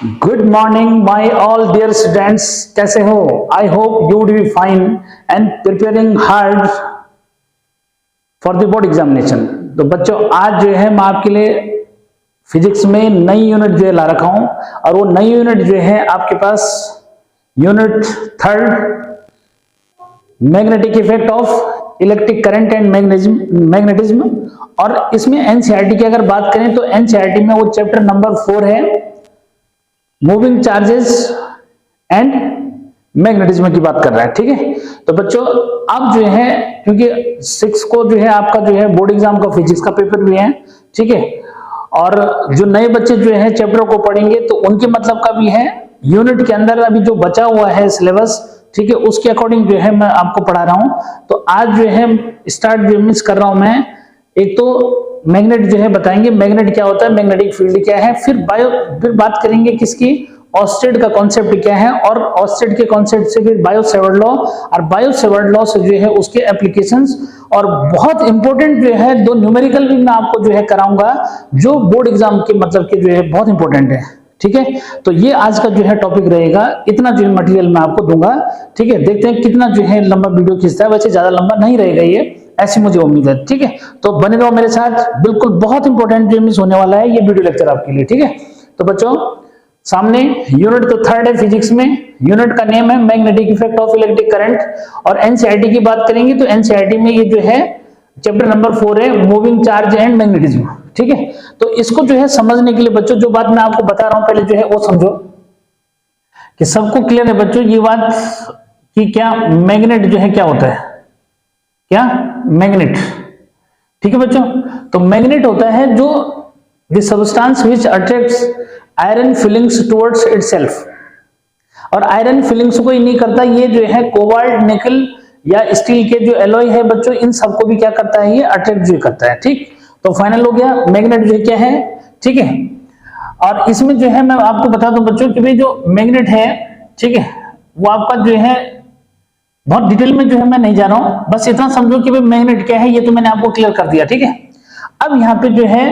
Good morning my all dear students, कैसे हो? I hope you would be fine and preparing hard for the board examination. तो बच्चों, आज जो है मैं आपके लिए फिजिक्स में नई यूनिट जो है ला रखा हूं, और वो नई यूनिट जो है आपके पास unit 3 magnetic effect of electric current and magnetism. और इसमें एनसीईआरटी की अगर बात करें तो एनसीईआरटी में वो चैप्टर नंबर 4 है, मूविंग चार्जेस एंड मैग्नेटिज्म की बात कर रहा है। ठीक है, तो बच्चों अब जो है, क्योंकि 6 को जो है आपका जो है बोर्ड एग्जाम का फिजिक्स का पेपर भी है, ठीक है, और जो नए बच्चे जो है चैप्टर को पढ़ेंगे तो उनके मतलब का भी है। यूनिट के अंदर अभी जो बचा हुआ है सिलेबस, ठीक है, उसके अकॉर्डिंग जो है मैं आपको पढ़ा रहा हूं। तो आज जो है स्टार्ट जो मिस कर रहा हूं मैं, एक तो मैग्नेट जो है बताएंगे, मैग्नेट क्या होता है, मैग्नेटिक फील्ड क्या है, फिर बात करेंगे किसकी, ऑस्टेड का कॉन्सेप्ट क्या है, और ऑस्टेड के कॉन्सेप्ट से फिर बायो-सेवर्ट लॉ, और बायो-सेवर्ट लॉ से जो है उसके एप्लीकेशंस, और बहुत इंपॉर्टेंट जो है 2 न्यूमेरिकल भी मैं आपको जो है कराऊंगा, जो बोर्ड एग्जाम के मतलब के जो है बहुत इंपॉर्टेंट है। ठीक है, तो ये आज का जो है टॉपिक रहेगा, इतना जो है मटेरियल मैं आपको दूंगा। ठीक है, देखते हैं कितना जो है लंबा वीडियो खींचता है, वैसे ज्यादा लंबा नहीं रहेगा ये, ऐसी मुझे उम्मीद है। ठीक है, तो बने रहो मेरे साथ, बिल्कुल बहुत इंपॉर्टेंट जो मिस होने वाला है ये वीडियो लेक्चर आपके लिए। ठीक है, तो बच्चों सामने यूनिट तो 3 है फिजिक्स में, यूनिट का नेम है magnetic effect of electric current, और एनसीईआरटी की बात करेंगे तो एनसीईआरटी में ये जो है चैप्टर नंबर 4 है, मूविंग चार्ज एंड मैग्नेटिज्म। ठीक है, तो इसको जो है समझने के लिए बच्चों जो बात मैं आपको बता रहा हूं पहले जो है वो समझो, कि सबको क्लियर है बच्चों ये बात कि क्या मैग्नेट जो है क्या होता है, क्या मैग्नेट। ठीक है बच्चों, तो मैग्नेट होता है जो the substance which attracts iron filings towards itself, और आयरन फिलिंग्स को ही नहीं करता, ये जो है कोबाल्ट, निकल या स्टील के जो एलॉय है बच्चों, इन सबको भी क्या करता है, ये अट्रैक्ट जो करता है। ठीक, तो फाइनल हो गया मैग्नेट जो है क्या है। ठीक है, और इसमें जो है मैं आपको बता दूं बच्चों कि भाई जो मैग्नेट है, ठीक है, वो आपका जो है बहुत डिटेल में जो है मैं नहीं जा रहा हूं, बस इतना समझो कि भाई मैग्नेट क्या है, ये तो मैंने आपको क्लियर कर दिया। ठीक है, अब यहां पे जो है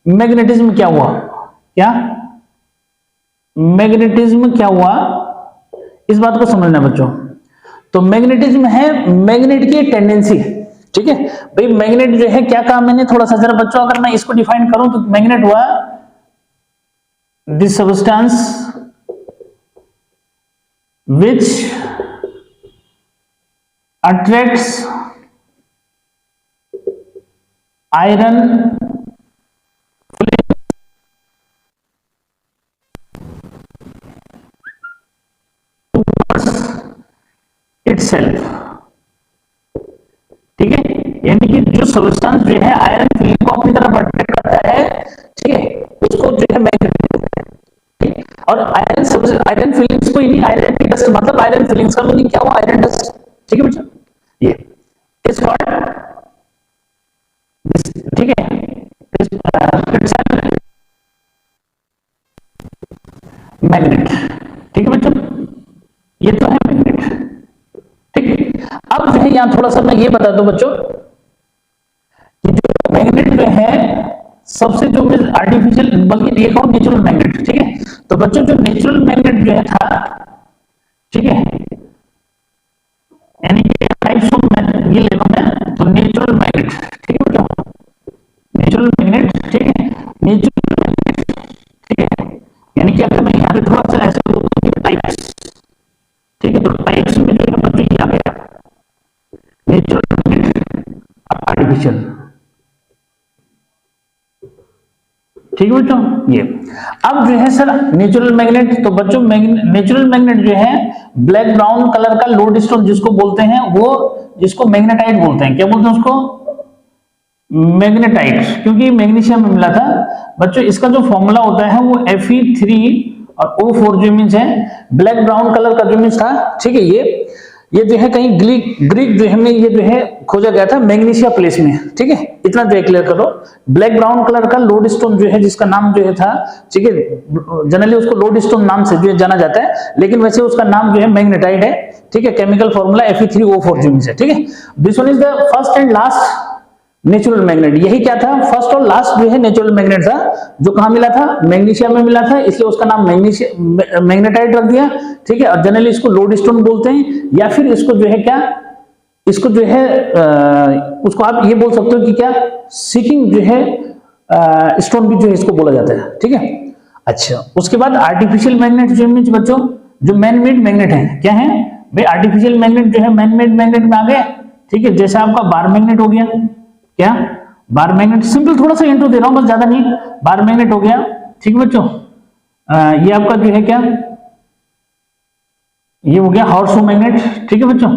मैग्नेटिज्म क्या हुआ, क्या मैग्नेटिज्म क्या हुआ, इस बात को समझना बच्चों। तो मैग्नेटिज्म है मैग्नेट की टेंडेंसी। ठीक है भाई, मैग्नेट जो है क्या कहा मैंने, थोड़ा सा जरा बच्चों अगर मैं इसको डिफाइन करूं तो मैग्नेट हुआ the substance which attracts iron itself। ठीक है, यानी कि जो सब्सटेंस जो है आयरन फिलिंग को अपनी तरफ अट्रैक्ट करता है, ठीक है, उसको जो है मैग्नेट। और आयरन फिलिंग्स को ही नहीं, आयरन की डस्ट, मतलब आयरन फिलिंग्स का मीनिंग क्या हुआ, आयरन डस्ट। ठीक है बच्चों, ये इस कॉल्ड, ठीक है, मैग्नेट। ठीक है बच्चों, ये तो है मैग्नेट। ठीक है, अब जो है यहां थोड़ा सा मैं ये बता दूं बच्चों कि जो मैग्नेट जो है सबसे जो आर्टिफिशियल, बल्कि ये कौन, नेचुरल मैग्नेट। ठीक है, तो बच्चों जो नेचुरल मैग्नेट जो है था, ठीक है, यानी कि टाइप्स ऑफ मैग्नेट ये ले लो मैं, तो नेचुरल मैग्नेट। ठीक है बच्चों, नेचुरल मैग्नेट। ठीक है, नेचुरल मैग्नेट। ठीक है, यानी कि अगर मैं यहाँ पे थोड़ा सा ऐसे टाइप्स, ठीक है, तो टाइप्स में जो है बच्चों ये आ गया नेचुरल मैग्नेट, आर्टिफिशियल। ठीक है बच्चों, ये अब जो है सर नेचुरल मैग्नेट, तो बच्चों नेचुरल मैग्नेट जो है ब्लैक ब्राउन कलर का लोडस्टोन जिसको बोलते हैं, वो जिसको मैग्नेटाइट बोलते हैं, क्या बोलते हैं उसको, मैग्नेटाइट, क्योंकि मैग्नीशियम में मिला था बच्चों। इसका जो फॉर्मूला होता है वो Fe3 और O4 जो मीन्स है ब्लैक ब्राउन कलर का जो मीन्स था। ठीक है, ये जो है कहीं ग्रीक जो है में ये जो है खोजा गया था मैग्नीशिया प्लेस में। ठीक है, इतना जो है क्लियर करो, ब्लैक ब्राउन कलर का लोडस्टोन जो है जिसका नाम जो है था, ठीक है, जनरली उसको लोडस्टोन नाम से जो है जाना जाता है, लेकिन वैसे उसका नाम जो है मैग्नेटाइट है। ठीक है, केमिकल फॉर्मूला Fe3O4 जो मीन्स है। ठीक है, this one is the first and last natural magnet. यही क्या था, फर्स्ट और लास्ट जो है नेचुरल मैग्नेट था, जो कहां मिला था, मैग्नीशियम में मिला था, इसलिए उसका नाम मैग्नेटाइट रख दिया। ठीक है, और जनरली इसको लोडस्टोन बोलते हैं, या फिर इसको जो है क्या, इसको जो है उसको आप ये बोल सकते हो कि क्या, सीकिंग जो है स्टोन भी जो है इसको बोला जाता है। ठीक है, अच्छा उसके बाद आर्टिफिशियल मैग्नेट जो मीन्स बच्चों जो मैन मेड मैग्नेट है, क्या है भाई, आर्टिफिशियल मैग्नेट जो है मैन मेड मैग्नेट में आ गए। ठीक है, जैसे आपका बार मैग्नेट हो गया, क्या बार मैग्नेट, सिंपल थोड़ा सा इंट्रो दे रहा हूं बस, ज्यादा नहीं, बार मैग्नेट हो गया। ठीक है बच्चों, ये आपका जो है क्या, ये हो गया हॉर्सशू मैग्नेट। ठीक है बच्चों,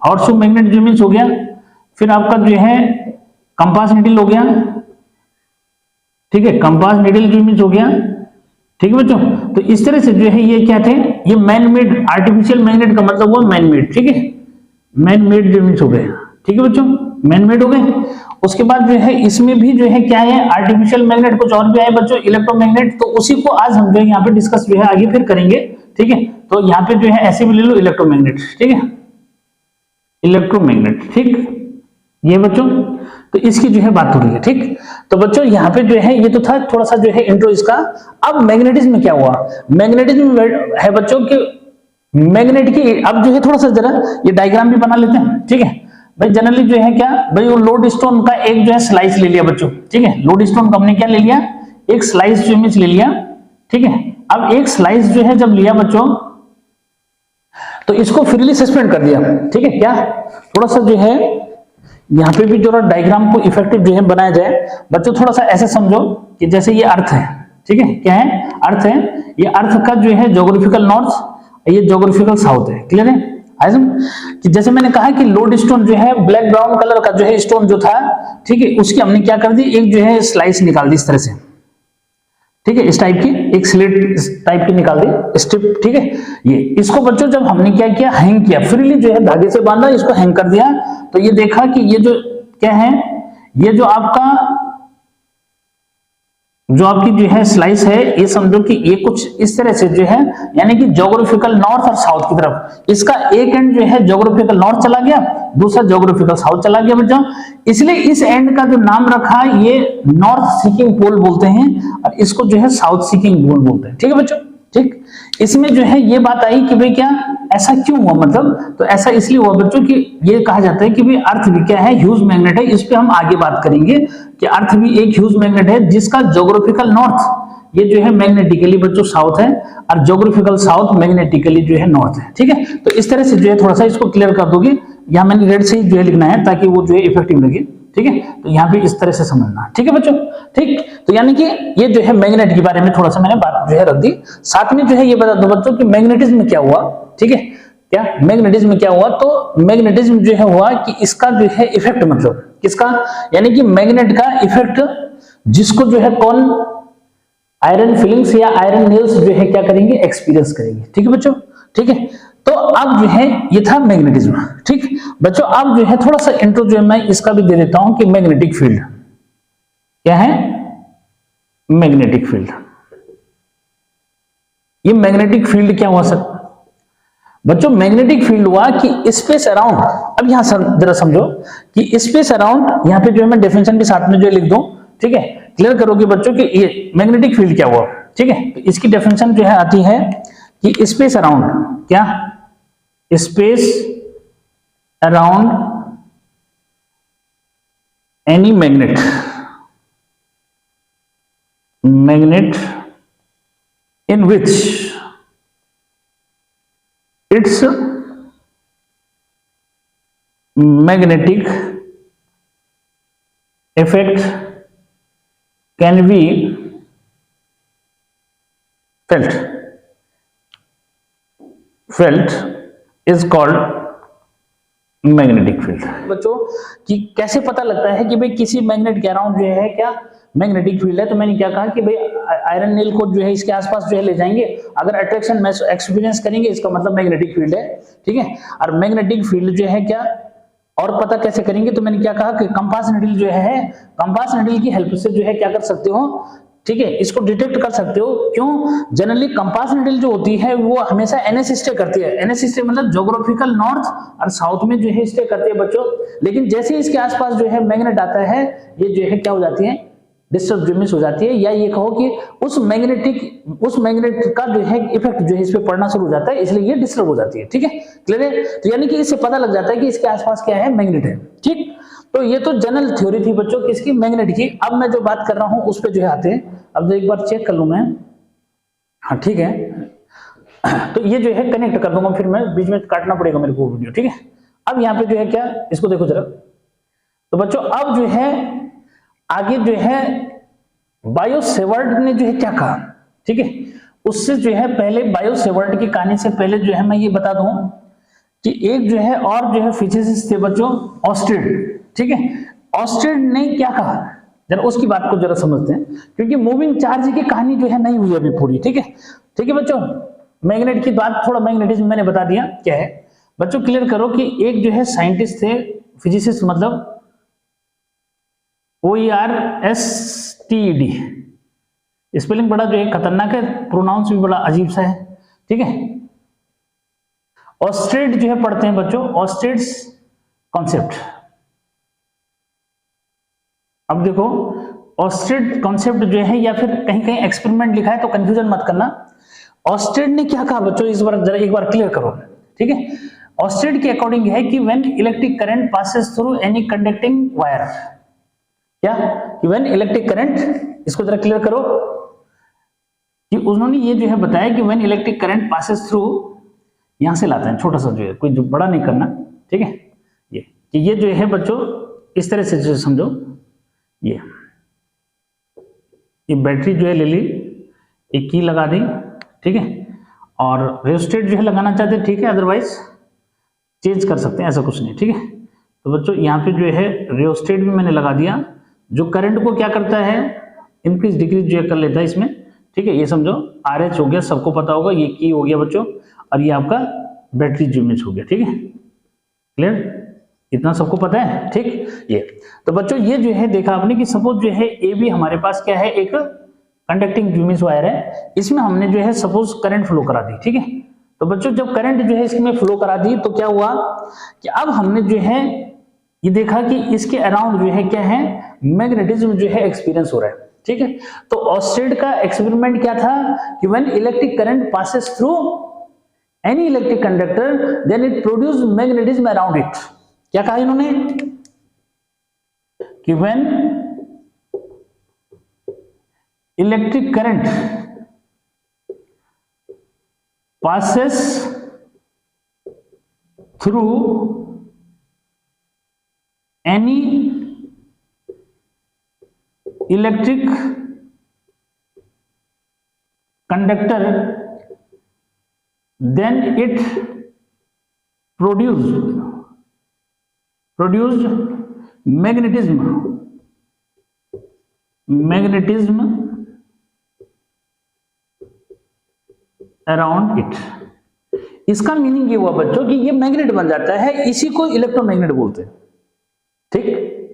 हॉर्सशू मैग्नेट जो मीन्स हो गया। फिर आपका जो है कंपास नीडल हो गया। ठीक है, कंपास नीडल जो मीन्स हो गया। ठीक है बच्चों, तो इस तरह से जो है ये क्या थे, ये मैन मेड, आर्टिफिशियल मैग्नेट का मतलब हुआ मैन मेड। ठीक है, मैन मेड जो मीन्स हो गए। ठीक है बच्चों, मैन मेड हो गए। उसके बाद जो है इसमें भी जो है क्या है, आर्टिफिशियल मैग्नेट कुछ और भी है बच्चों, इलेक्ट्रोमैग्नेट, तो उसी को आज हम जो है यहाँ पे डिस्कस जो है आगे फिर करेंगे। ठीक है, तो यहाँ पे जो है ऐसे भी ले लो इलेक्ट्रोमैग्नेट। ठीक है, इलेक्ट्रोमैग्नेट। ठीक, ये बच्चों तो इसकी जो है बात हो रही है। ठीक, तो बच्चों यहाँ पे जो है ये तो था थोड़ा सा जो है इंट्रो इसका। अब मैग्नेटिज्म में क्या हुआ, मैग्नेटिज्म है बच्चों कि मैग्नेट की, अब जो है थोड़ा सा जरा ये डायग्राम भी बना लेते हैं। ठीक है भाई, जनरली जो है क्या भाई, वो लोड स्टोन का एक जो है स्लाइस ले लिया बच्चों। ठीक है, लोड स्टोन का हमने क्या ले लिया, एक स्लाइस जो इमेज ले लिया। ठीक है, अब एक स्लाइस जो है जब लिया बच्चों, तो इसको फ्रीली सस्पेंड कर दिया। ठीक है, क्या थोड़ा सा जो है यहाँ पे भी जो डायग्राम को इफेक्टिव जो है बनाया जाए बच्चों, थोड़ा सा ऐसे समझो कि जैसे ये अर्थ है। ठीक है, क्या है, अर्थ है, ये अर्थ का जो है ज्योग्राफिकल नॉर्थ, ये ज्योग्राफिकल साउथ है। क्लियर है, कि जैसे मैंने कहा कि लोड स्टोन जो है ब्लैक ब्राउन कलर का जो है स्टोन जो था, ठीक है, उसकी हमने क्या कर दी, एक जो है स्लाइस निकाल दी इस तरह से। ठीक है, इस टाइप की एक स्लिट टाइप की निकाल दी स्ट्रिप। ठीक है, ये इसको बच्चों जब हमने क्या किया, हैंग किया, फ्रीली जो है धागे से बांधा, इसको हैंग कर दिया, तो ये देखा कि ये जो क्या है, ये जो आपका जो आपकी जो है स्लाइस है, ये समझो कि ये कुछ इस तरह से जो है, यानी कि ज्योग्राफिकल नॉर्थ और साउथ की तरफ, इसका एक एंड जो है ज्योग्राफिकल नॉर्थ चला गया, दूसरा ज्योग्राफिकल साउथ चला गया बच्चों। इसलिए इस एंड का जो नाम रखा, ये नॉर्थ सीकिंग पोल बोलते हैं, और इसको जो है साउथ सीकिंग पोल बोलते हैं। ठीक है बच्चों, ठीक, इसमें जो है ये बात आई कि भाई क्या ऐसा क्यों हुआ, मतलब तो ऐसा इसलिए हुआ बच्चों कि ये कहा जाता है कि भाई अर्थ भी क्या है, ह्यूज मैग्नेट है। इस पे हम आगे बात करेंगे कि अर्थ भी एक ह्यूज मैग्नेट है, जिसका ज्योग्राफिकल नॉर्थ ये जो है मैग्नेटिकली बच्चों साउथ है, और ज्योग्राफिकल साउथ मैग्नेटिकली जो है नॉर्थ है। ठीक है, तो इस तरह से जो है थोड़ा सा इसको क्लियर कर दोगे, यहाँ मैंने रेड से जो है लिखना है ताकि वो जो है इफेक्टिव लगे। ठीक है, तो यहाँ पे इस तरह से समझना। ठीक है बच्चों, ठीक, तो यानी कि ये जो है मैग्नेट के बारे में थोड़ा सा मैंने बात जो है रख दी। साथ में जो है ये बता दो बच्चों कि मैग्नेटिज्म क्या हुआ। ठीक है, क्या मैग्नेटिज्म क्या हुआ, तो मैग्नेटिज्म जो है हुआ कि इसका जो है इफेक्ट, मतलब किसका, यानी कि मैग्नेट का इफेक्ट, जिसको जो है कौन आयरन फिलिंग्स या आयरन नेल्स जो है क्या करेंगे, एक्सपीरियंस करेंगे। ठीक है बच्चों, ठीक है, तो अब जो है ये था मैग्नेटिज्म। ठीक बच्चों, अब जो है थोड़ा सा इंट्रो जो है मैं इसका भी दे देता हूं कि मैग्नेटिक फील्ड क्या है, मैग्नेटिक फील्ड, ये मैग्नेटिक फील्ड क्या हुआ सर बच्चों, मैग्नेटिक फील्ड हुआ कि स्पेस अराउंड, अब यहां जरा समझो कि स्पेस अराउंड, यहां पे जो है मैं डेफिनेशन भी साथ में जो लिख दूं। ठीक है, क्लियर करोगे बच्चों कि ये मैग्नेटिक फील्ड क्या हुआ। ठीक है, तो इसकी डेफिनेशन जो है आती है कि स्पेस अराउंड, क्या space around any magnet, magnet in which its magnetic effect can be felt is called magnetic field. बच्चों कि कैसे पता लगता है कि भाई किसी मैग्नेट के अराउंड जो है क्या मैग्नेटिक फील्ड है, तो मैंने क्या कहा कि भाई आयरन नेल को जो है इसके आसपास जो है ले जाएंगे, अगर अट्रैक्शन एक्सपीरियंस करेंगे, इसका मतलब मैग्नेटिक फील्ड है। ठीक है, और मैग्नेटिक फील्ड जो है क्या और पता कैसे करेंगे, तो मैंने क्या कहा कि कंपास नीडल जो है, कंपास नीडल की हेल्प से जो है क्या कर सकते हो, ठीक है, इसको डिटेक्ट कर सकते हो। क्यों? जनरली कंपास नीडल जो होती है वो हमेशा एनएस स्टे करती है। एनएस स्टे मतलब ज्योग्राफिकल नॉर्थ और साउथ में जो है स्टे करती है बच्चों। लेकिन जैसे इसके आसपास जो है मैग्नेट आता है, ये जो है क्या हो जाती है, डिस्टर्ब हो जाती है, या ये कहो कि उस मैग्नेट का जो है इफेक्ट जो है इस पे पड़ना शुरू हो जाता है, इसलिए ये डिस्टर्ब हो जाती है। ठीक है, क्लियर है? तो यानी कि इससे पता लग जाता है कि इसके आसपास क्या है, मैग्नेट है। ठीक, तो ये तो जनरल थ्योरी थी बच्चों किसकी, मैग्नेट की। अब मैं जो बात कर रहा हूं उस पे जो है आते हैं। अब जो एक बार चेक कर लूं मैं, हाँ ठीक है, तो ये जो है कनेक्ट कर दूंगा, फिर मैं बीच में काटना पड़ेगा मेरे को वीडियो। ठीक है, अब यहाँ पे जो है क्या, इसको देखो जरा। तो बच्चों अब जो है आगे जो है बायो-सेवर्ट ने जो है क्या कहा, ठीक है, उससे जो है पहले बायो-सेवर्ट की कहानी से पहले जो है मैं ये बता दूं कि एक जो है और जो है फिजिसिस्ट थे बच्चों, ऑस्टेड। ठीक है, ऑस्टेड ने क्या कहा, जरा उसकी बात को जरा समझते हैं, क्योंकि मूविंग चार्ज की कहानी जो है नहीं हुई अभी पूरी। ठीक है, ठीक है बच्चों, मैग्नेट की बात, थोड़ा मैग्नेटिज्म मैंने बता दिया क्या है। बच्चों क्लियर करो कि एक जो है साइंटिस्ट थे, फिजिसिस्ट मतलब OERSTED, स्पेलिंग बड़ा जो है खतरनाक है, प्रोनाउंस भी बड़ा अजीब सा है। ठीक है, ऑस्टेड जो है पढ़ते हैं बच्चों, ऑस्टेड्स कॉन्सेप्ट। अब देखो ऑस्टेड कॉन्सेप्ट जो है, या फिर कहीं कहीं एक्सपेरिमेंट लिखा है तो कंफ्यूजन मत करना। ऑस्टेड ने क्या कहा बच्चों, इस बार जरा एक बार क्लियर करो। ठीक है, ऑस्टेड के अकॉर्डिंग है कि when electric current passes through any conducting wire, क्या कि व्हेन इलेक्ट्रिक करंट, इसको जरा क्लियर करो कि उन्होंने ये जो है बताया कि when electric current passes through, यहां से लाते हैं छोटा सा जो है, कोई जो बड़ा नहीं करना। ठीक है, ये कि ये जो है बच्चों इस तरह से जो समझो, ये बैटरी जो है ले ली, एक की लगा दी। ठीक है, और रियोस्टेट जो है लगाना चाहते हैं, ठीक है, अदरवाइज चेंज कर सकते हैं, ऐसा कुछ नहीं। ठीक है, तो बच्चों यहाँ पे जो है रियोस्टेट भी मैंने लगा दिया, जो करंट को क्या करता है, इंक्रीज डिक्रीज जो है कर लेता है इसमें। ठीक है, ये समझो RH हो गया, सबको पता होगा, ये की हो गया बच्चों, और ये आपका बैटरी यूनिट हो गया। ठीक है, क्लियर, इतना सबको पता है। ठीक, ये तो बच्चों ये जो है देखा आपने कि सपोज जो है AB हमारे पास क्या है, एक कंडक्टिंग ड्यूमिस वायर है, इसमें हमने जो है सपोज करंट फ्लो करा दी। ठीक है, तो बच्चों जब करंट जो है इसमें फ्लो करा दी तो क्या हुआ कि अब हमने जो है ये देखा कि इसके अराउंड जो है क्या है, मैग्नेटिज्म जो है एक्सपीरियंस हो रहा है। ठीक है, तो ऑस्टेड का एक्सपेरिमेंट क्या था कि when electric current passes through any electric conductor then it produce magnetism around it. क्या कहा इन्होंने कि व्हेन इलेक्ट्रिक करंट passes through any electric conductor, then it produced magnetism around it. इसका मीनिंग ये हुआ बच्चों कि ये मैग्नेट बन जाता है, इसी को इलेक्ट्रोमैग्नेट बोलते हैं। ठीक,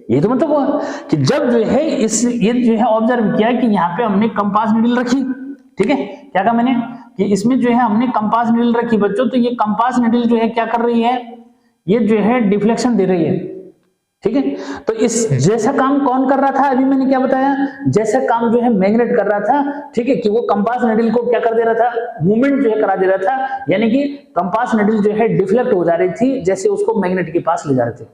ये तो मतलब हुआ कि जब जो है ये जो है ऑब्जर्व किया कि यहाँ पे हमने कंपास नीडल रखी। ठीक है, क्या कहा मैंने कि इसमें जो है हमने कंपास नीडल रखी बच्चों, तो ये कंपास नीडल जो है क्या कर रही है, ये जो है डिफ्लेक्शन दे रही है। ठीक है, तो इस जैसा काम कौन कर रहा था, अभी मैंने क्या बताया, जैसा काम जो है मैग्नेट कर रहा था। ठीक है, कि वो कंपास नीडल को क्या कर दे रहा था, मूवमेंट जो है करा दे रहा था, यानी कि कंपास नीडल जो है डिफ्लेक्ट हो जा रही थी जैसे उसको मैग्नेट के पास ले जा रहे थे।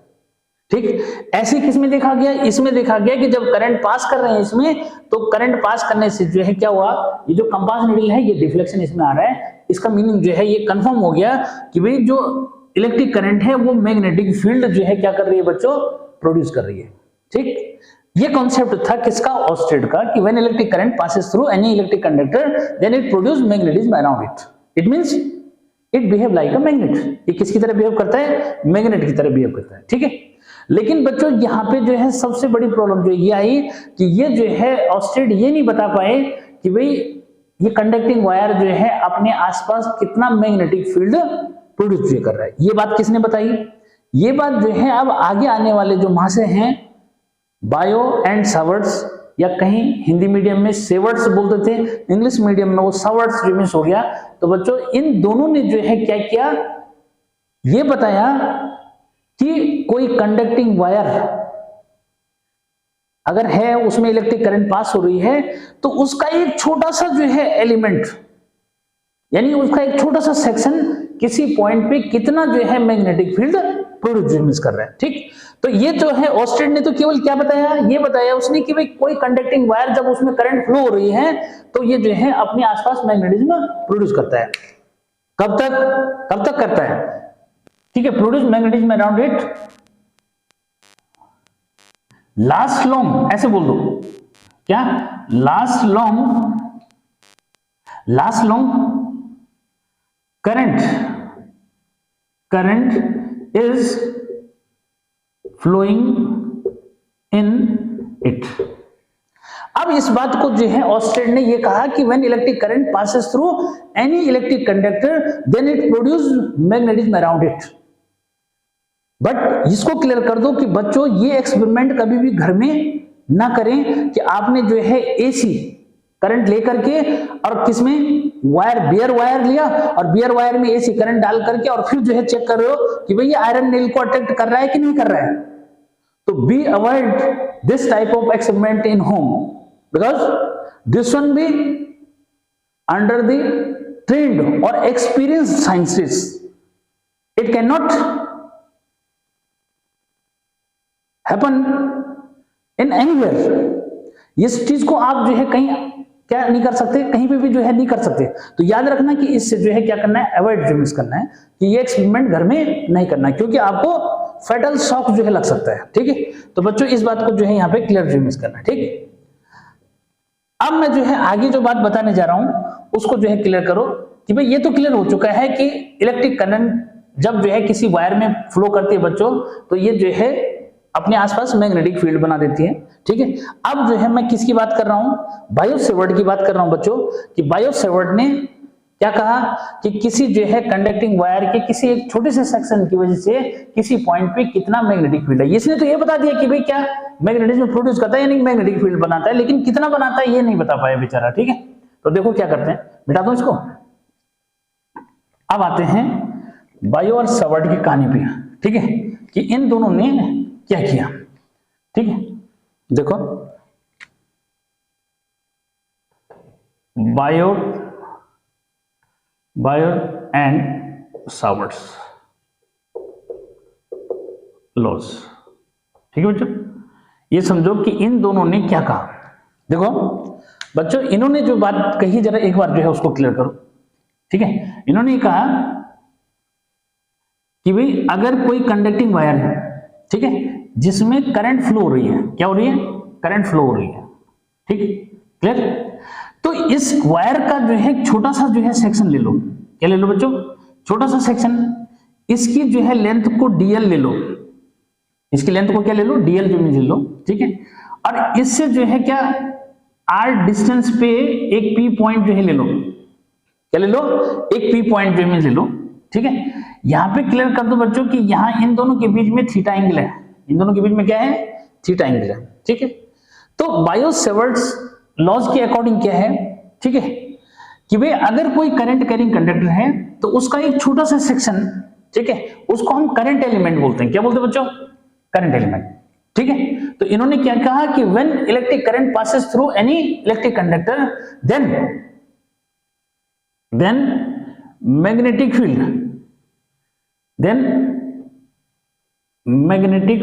ठीक, ऐसे किसमें देखा गया, इसमें देखा गया कि जब करंट पास कर रहे हैं इसमें, तो करंट पास करने से जो है क्या हुआ, ये जो कंपास नीडल है ये डिफ्लेक्शन इसमें आ रहा है। इसका मीनिंग जो है ये कंफर्म हो गया कि भाई जो इलेक्ट्रिक करंट है वो मैग्नेटिक फील्ड जो है क्या कर रही है बच्चों, प्रोड्यूस कर रही है। ठीक, ये कॉन्सेप्ट था किसका, ऑस्टेड का, कि when electric current passes through any electric conductor then it produce magnetism around it. It means it behave like a magnet. ये किसकी तरह बिहेव करता है, मैग्नेट की तरह बिहेव करता है। ठीक है, लेकिन बच्चों यहाँ पे जो है सबसे बड़ी प्रॉब्लम जो ये आई कि ये जो है ऑस्टेड ये नहीं बता पाए कि भाई ये कंडक्टिंग वायर जो है अपने आसपास कितना मैग्नेटिक फील्ड प्रोड्यूस कर रहा है। ये बात किसने बताई, ये बात जो है अब आगे आने वाले जो महाशय हैं बायो एंड सावर्ट्स, या कहीं हिंदी मीडियम में सेवर्ड्स बोलते थे, इंग्लिश मीडियम में वो सवर्ड्स रिमिस हो गया। तो बच्चों इन दोनों ने जो है क्या किया, ये बताया कि कोई कंडक्टिंग वायर अगर है, उसमें इलेक्ट्रिक करंट पास हो रही है, तो उसका एक छोटा सा जो है एलिमेंट, यानी उसका एक छोटा सा सेक्शन किसी पॉइंट पे कितना जो है मैग्नेटिक फील्ड प्रोड्यूस कर रहा है। ठीक, तो ये जो है ऑस्टेड ने तो केवल क्या बताया, ये बताया उसने कि भाई कोई कंडक्टिंग वायर जब उसमें करंट फ्लो हो रही है तो ये जो है अपने आसपास मैग्नेटिज्म प्रोड्यूस करता है। कब तक करता है, ठीक है, produce magnetism around it last long, ऐसे बोल दो क्या, last long current is flowing in it। अब इस बात को जो है ऑस्टेड ने ये कहा कि when electric current passes through any electric conductor then it produces magnetism around it। But इसको क्लियर कर दो कि बच्चों ये एक्सपेरिमेंट कभी भी घर में ना करें कि आपने जो है एसी करंट लेकर के और किसमें वायर, बियर वायर लिया और बियर वायर में एसी करंट डाल करके और फिर जो है चेक कर रहे हो कि भाई ये आयरन नेल को अट्रैक्ट कर रहा है कि नहीं कर रहा है। तो be avoid this type of experiment in home because this one be under the trained और experienced scientist, it can not happen in anywhere. इस चीज को आप जो है कहीं क्या नहीं कर सकते, कहीं पे भी जो है नहीं कर सकते। तो याद रखना कि इससे जो है क्या करना है, अवॉइड जो मिस करना है कि ये एक्सपेरिमेंट घर में नहीं करना है, क्योंकि आपको फेटल शॉक जो है लग सकता है। ठीक है, तो बच्चों इस बात को जो है यहाँ पे क्लियर जो मिस करना है। ठीक, अब मैं जो है आगे जो बात बताने जा रहा हूं उसको जो है क्लियर करो कि भाई ये तो क्लियर हो चुका है कि इलेक्ट्रिक करंट जब जो है किसी वायर में फ्लो करती है बच्चों, तो ये जो है अपने आसपास मैग्नेटिक फील्ड बना देती है। ठीक है, अब जो है मैं किसकी बात कर रहा हूं, बायो-सेवर्ट की बात कर रहा हूं बच्चों, कि बायो-सेवर्ट ने क्या कहा कि किसी जो है कंडक्टिंग वायर के किसी एक छोटे से सेक्शन की वजह से किसी पॉइंट पे कितना मैग्नेटिक फील्ड है। इसने तो ये बता दिया कि भाई क्या मैग्नेटिज्म प्रोड्यूस करता है या नहीं मैग्नेटिक फील्ड बनाता है, लेकिन कितना बनाता है ये नहीं बता पाया बेचारा। ठीक है, तो देखो क्या करते हैं, मिटा दो इसको। अब आते हैं बायो और सेवर्ट की कहानी पे। ठीक है, कि इन दोनों ने क्या किया। ठीक है, देखो बायो एंड सेवर्ट्स लॉज। ठीक है बच्चों, ये समझो कि इन दोनों ने क्या कहा। देखो बच्चों, इन्होंने जो बात कही जरा एक बार जो है उसको क्लियर करो। ठीक है, इन्होंने कहा कि भाई अगर कोई कंडक्टिंग वायर है, ठीक है, जिसमें करंट फ्लो हो रही है, क्या हो रही है, करंट फ्लो हो रही है। ठीक, क्लियर। तो इस वायर का जो है छोटा सा जो है सेक्शन ले लो। क्या ले लो बच्चों, छोटा सा सेक्शन। इसकी जो है लेंथ को डीएल ले लो, इसकी लेंथ को क्या ले लो, डीएल जो ले लो। ठीक है, और इससे जो है क्या आर डिस्टेंस पे एक पी पॉइंट जो है ले लो। क्या ले लो, एक पी पॉइंट जो है ले लो। ठीक है, यहां पे क्लियर कर दो बच्चों कि यहां इन दोनों के बीच में थीटा एंगल है, इन दोनों के बीच में क्या है, थीटा एंगल है। ठीक है, तो बायो-सेवर्ट्स लॉज के अकॉर्डिंग क्या है, ठीक है, कि भाई अगर कोई करंट कैरिंग कंडक्टर है तो उसका एक छोटा सा सेक्शन, ठीक है, उसको हम करंट एलिमेंट बोलते हैं। क्या बोलते हैं बच्चों, करंट एलिमेंट। ठीक है, तो इन्होंने क्या कहा कि when electric current passes through any electric conductor then magnetic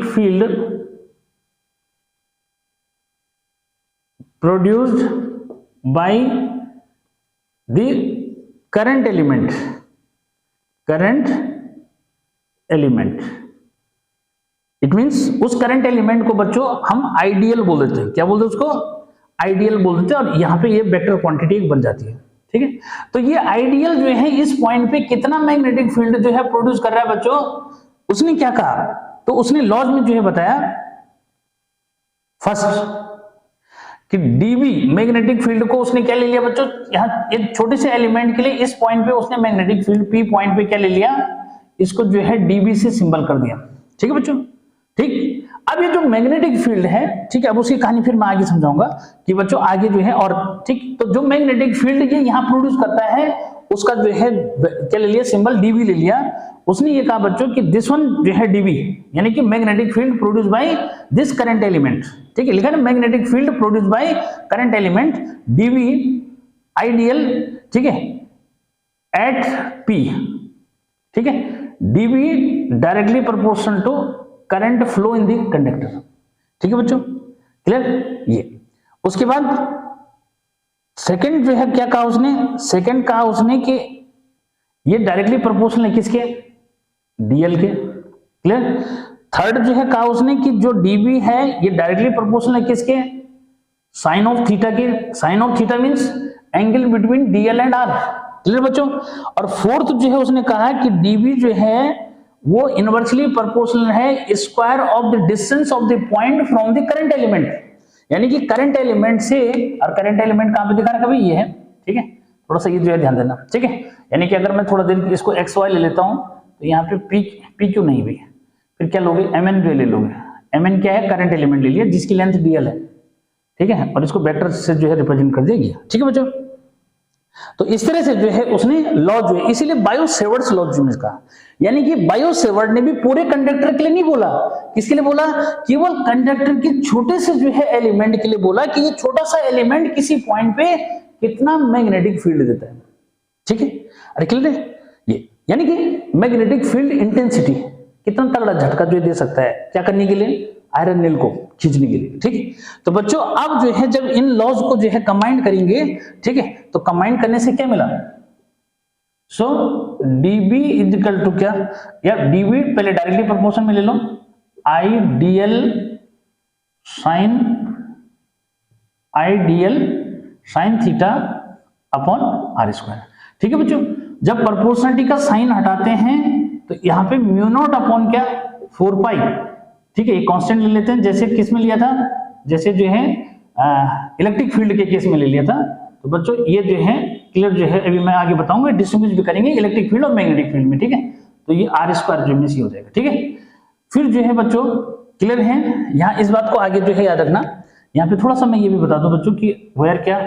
field produced by the current element it means उस करंट एलिमेंट को बच्चों हम आइडियल बोल देते हैं। क्या बोलते हैं उसको, आइडियल बोल देते हैं, और यहां पे ये वेक्टर क्वांटिटी एक बन जाती है। ठीक है, तो ये आइडियल जो है इस पॉइंट पे कितना मैग्नेटिक फील्ड जो है प्रोड्यूस कर रहा है बच्चों, उसने क्या कहा, तो उसने लॉज में जो है बताया फर्स्ट कि डीबी मैग्नेटिक फील्ड को उसने क्या ले लिया बच्चों, यहाँ एक छोटे से एलिमेंट के लिए इस पॉइंट पे उसने मैग्नेटिक फील्ड पी पॉइंट पे क्या ले लिया, इसको जो है डीबी से सिंबल कर दिया। ठीक है बच्चों, ठीक। अब ये जो मैग्नेटिक फील्ड है, ठीक है, अब उसकी कहानी फिर मैं आगे समझाऊंगा कि बच्चों आगे जो है, और ठीक, तो जो मैग्नेटिक फील्ड ये यहाँ प्रोड्यूस करता है उसका जो है क्या ले लिया, सिंबल डीबी ले लिया। उसने ये कहा बच्चों कि दिस वन जो है डीबी, यानी कि magnetic field produce by this current element, ठीक है, लिखा ना, magnetic field produce by current element dB ideal, ठीक है, एट पी, ठीक है, dB directly proportional to current flow in the conductor, ठीक है बच्चों, क्लियर। ये उसके बाद सेकंड जो है क्या कहा उसने, सेकंड कहा उसने कि ये डायरेक्टली प्रोपोर्शनल है किसके, डीएल के, क्लियर। थर्ड जो है कहा उसने कि जो डीबी है ये डायरेक्टली प्रोपोर्शनल है किसके, साइन ऑफ थीटा के। Sine of theta means angle between dl and r, clear बच्चों। और फोर्थ जो है उसने कहा कि डीबी जो है वो इनवर्सली प्रोपोर्शनल है square of the distance of the point from the current element, यानी कि करंट एलिमेंट से, और करंट एलिमेंट कहां पे दिखा रखा भाई, ये है, ठीक है, थोड़ा सा ये जो है ध्यान देना, ठीक है। यानी कि अगर मैं थोड़ा देर इसको एक्स वाई ले लेता हूं तो यहाँ पे पी क्यू नहीं भी, फिर क्या लोगे, एम एन जो ले लोगे। एम एन क्या है, करंट एलिमेंट ले लिया जिसकी लेंथ डीएल है, ठीक है, और इसको वेक्टर से जो है रिप्रेजेंट कर दिया, ठीक है बच्चों। तो इस तरह से जो है उसने लॉ जो है, इसीलिए बायो सेवर्ट्स लॉ जो कहा, यानी कि बायो सेवर्ट ने भी पूरे कंडक्टर के लिए नहीं बोला, किसके लिए बोला, केवल कंडक्टर के छोटे से जो है एलिमेंट के लिए बोला कि ये छोटा सा एलिमेंट किसी पॉइंट पे कितना मैग्नेटिक फील्ड देता है, ठीक है। अरे क्लियर है ये, यानी कि मैग्नेटिक फील्ड इंटेंसिटी कितना तगड़ा झटका जो दे सकता है, क्या करने के लिए, आयरन नेल को खींचने के लिए, ठीक है। तो बच्चों अब जो है जब इन लॉज को जो है कंबाइन करेंगे, ठीक है, तो कंबाइन करने से क्या मिला, so dB is equal to क्या, या dB पहले डायरेक्टली प्रोपोर्शन में ले लो, ideal sine theta upon R square, ठीक है बच्चों। जब प्रोपोर्शनलिटी का साइन हटाते हैं तो यहाँ पे म्यू नॉट अपॉन क्या, 4 पाई, ठीक है, ये कांस्टेंट ले लेते हैं, जैसे किस में लिया था, जैसे जो है इलेक्ट्रिक फील्ड के केस में ले लिया था। तो बच्चों ये जो है क्लियर जो है, अभी मैं आगे बताऊंगा, डिस्टिंग्विश भी करेंगे इलेक्ट्रिक फील्ड और मैग्नेटिक फील्ड में, ठीक है। तो ये आर स्क्वायर जो में सी हो जाएगा, ठीक है। फिर जो है बच्चों क्लियर है, यहाँ इस बात को आगे जो है याद रखना। यहाँ पे थोड़ा सा मैं ये भी बता दूं बच्चों कि वेयर क्या,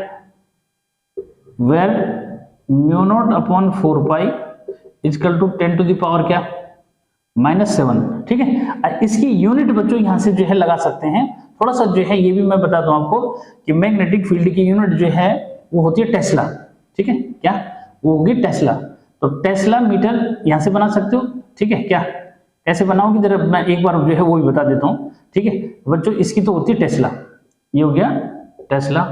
where mu naught upon 4 pi equal to 10 to the power क्या, -7, ठीक है। इसकी यूनिट बच्चों यहां से जो है लगा सकते हैं, थोड़ा सा जो है ये भी मैं बता दूं आपको कि मैग्नेटिक फील्ड की यूनिट जो है वो होती है टेस्ला, ठीक है, क्या वो होगी टेस्ला। तो टेस्ला मीटर यहां से बना सकते हो, ठीक है, क्या कैसे बनाओगे जरा मैं एक बार जो है वो भी बता देता हूं, ठीक है बच्चों। इसकी तो होती है टेस्ला, ये हो गया टेस्ला,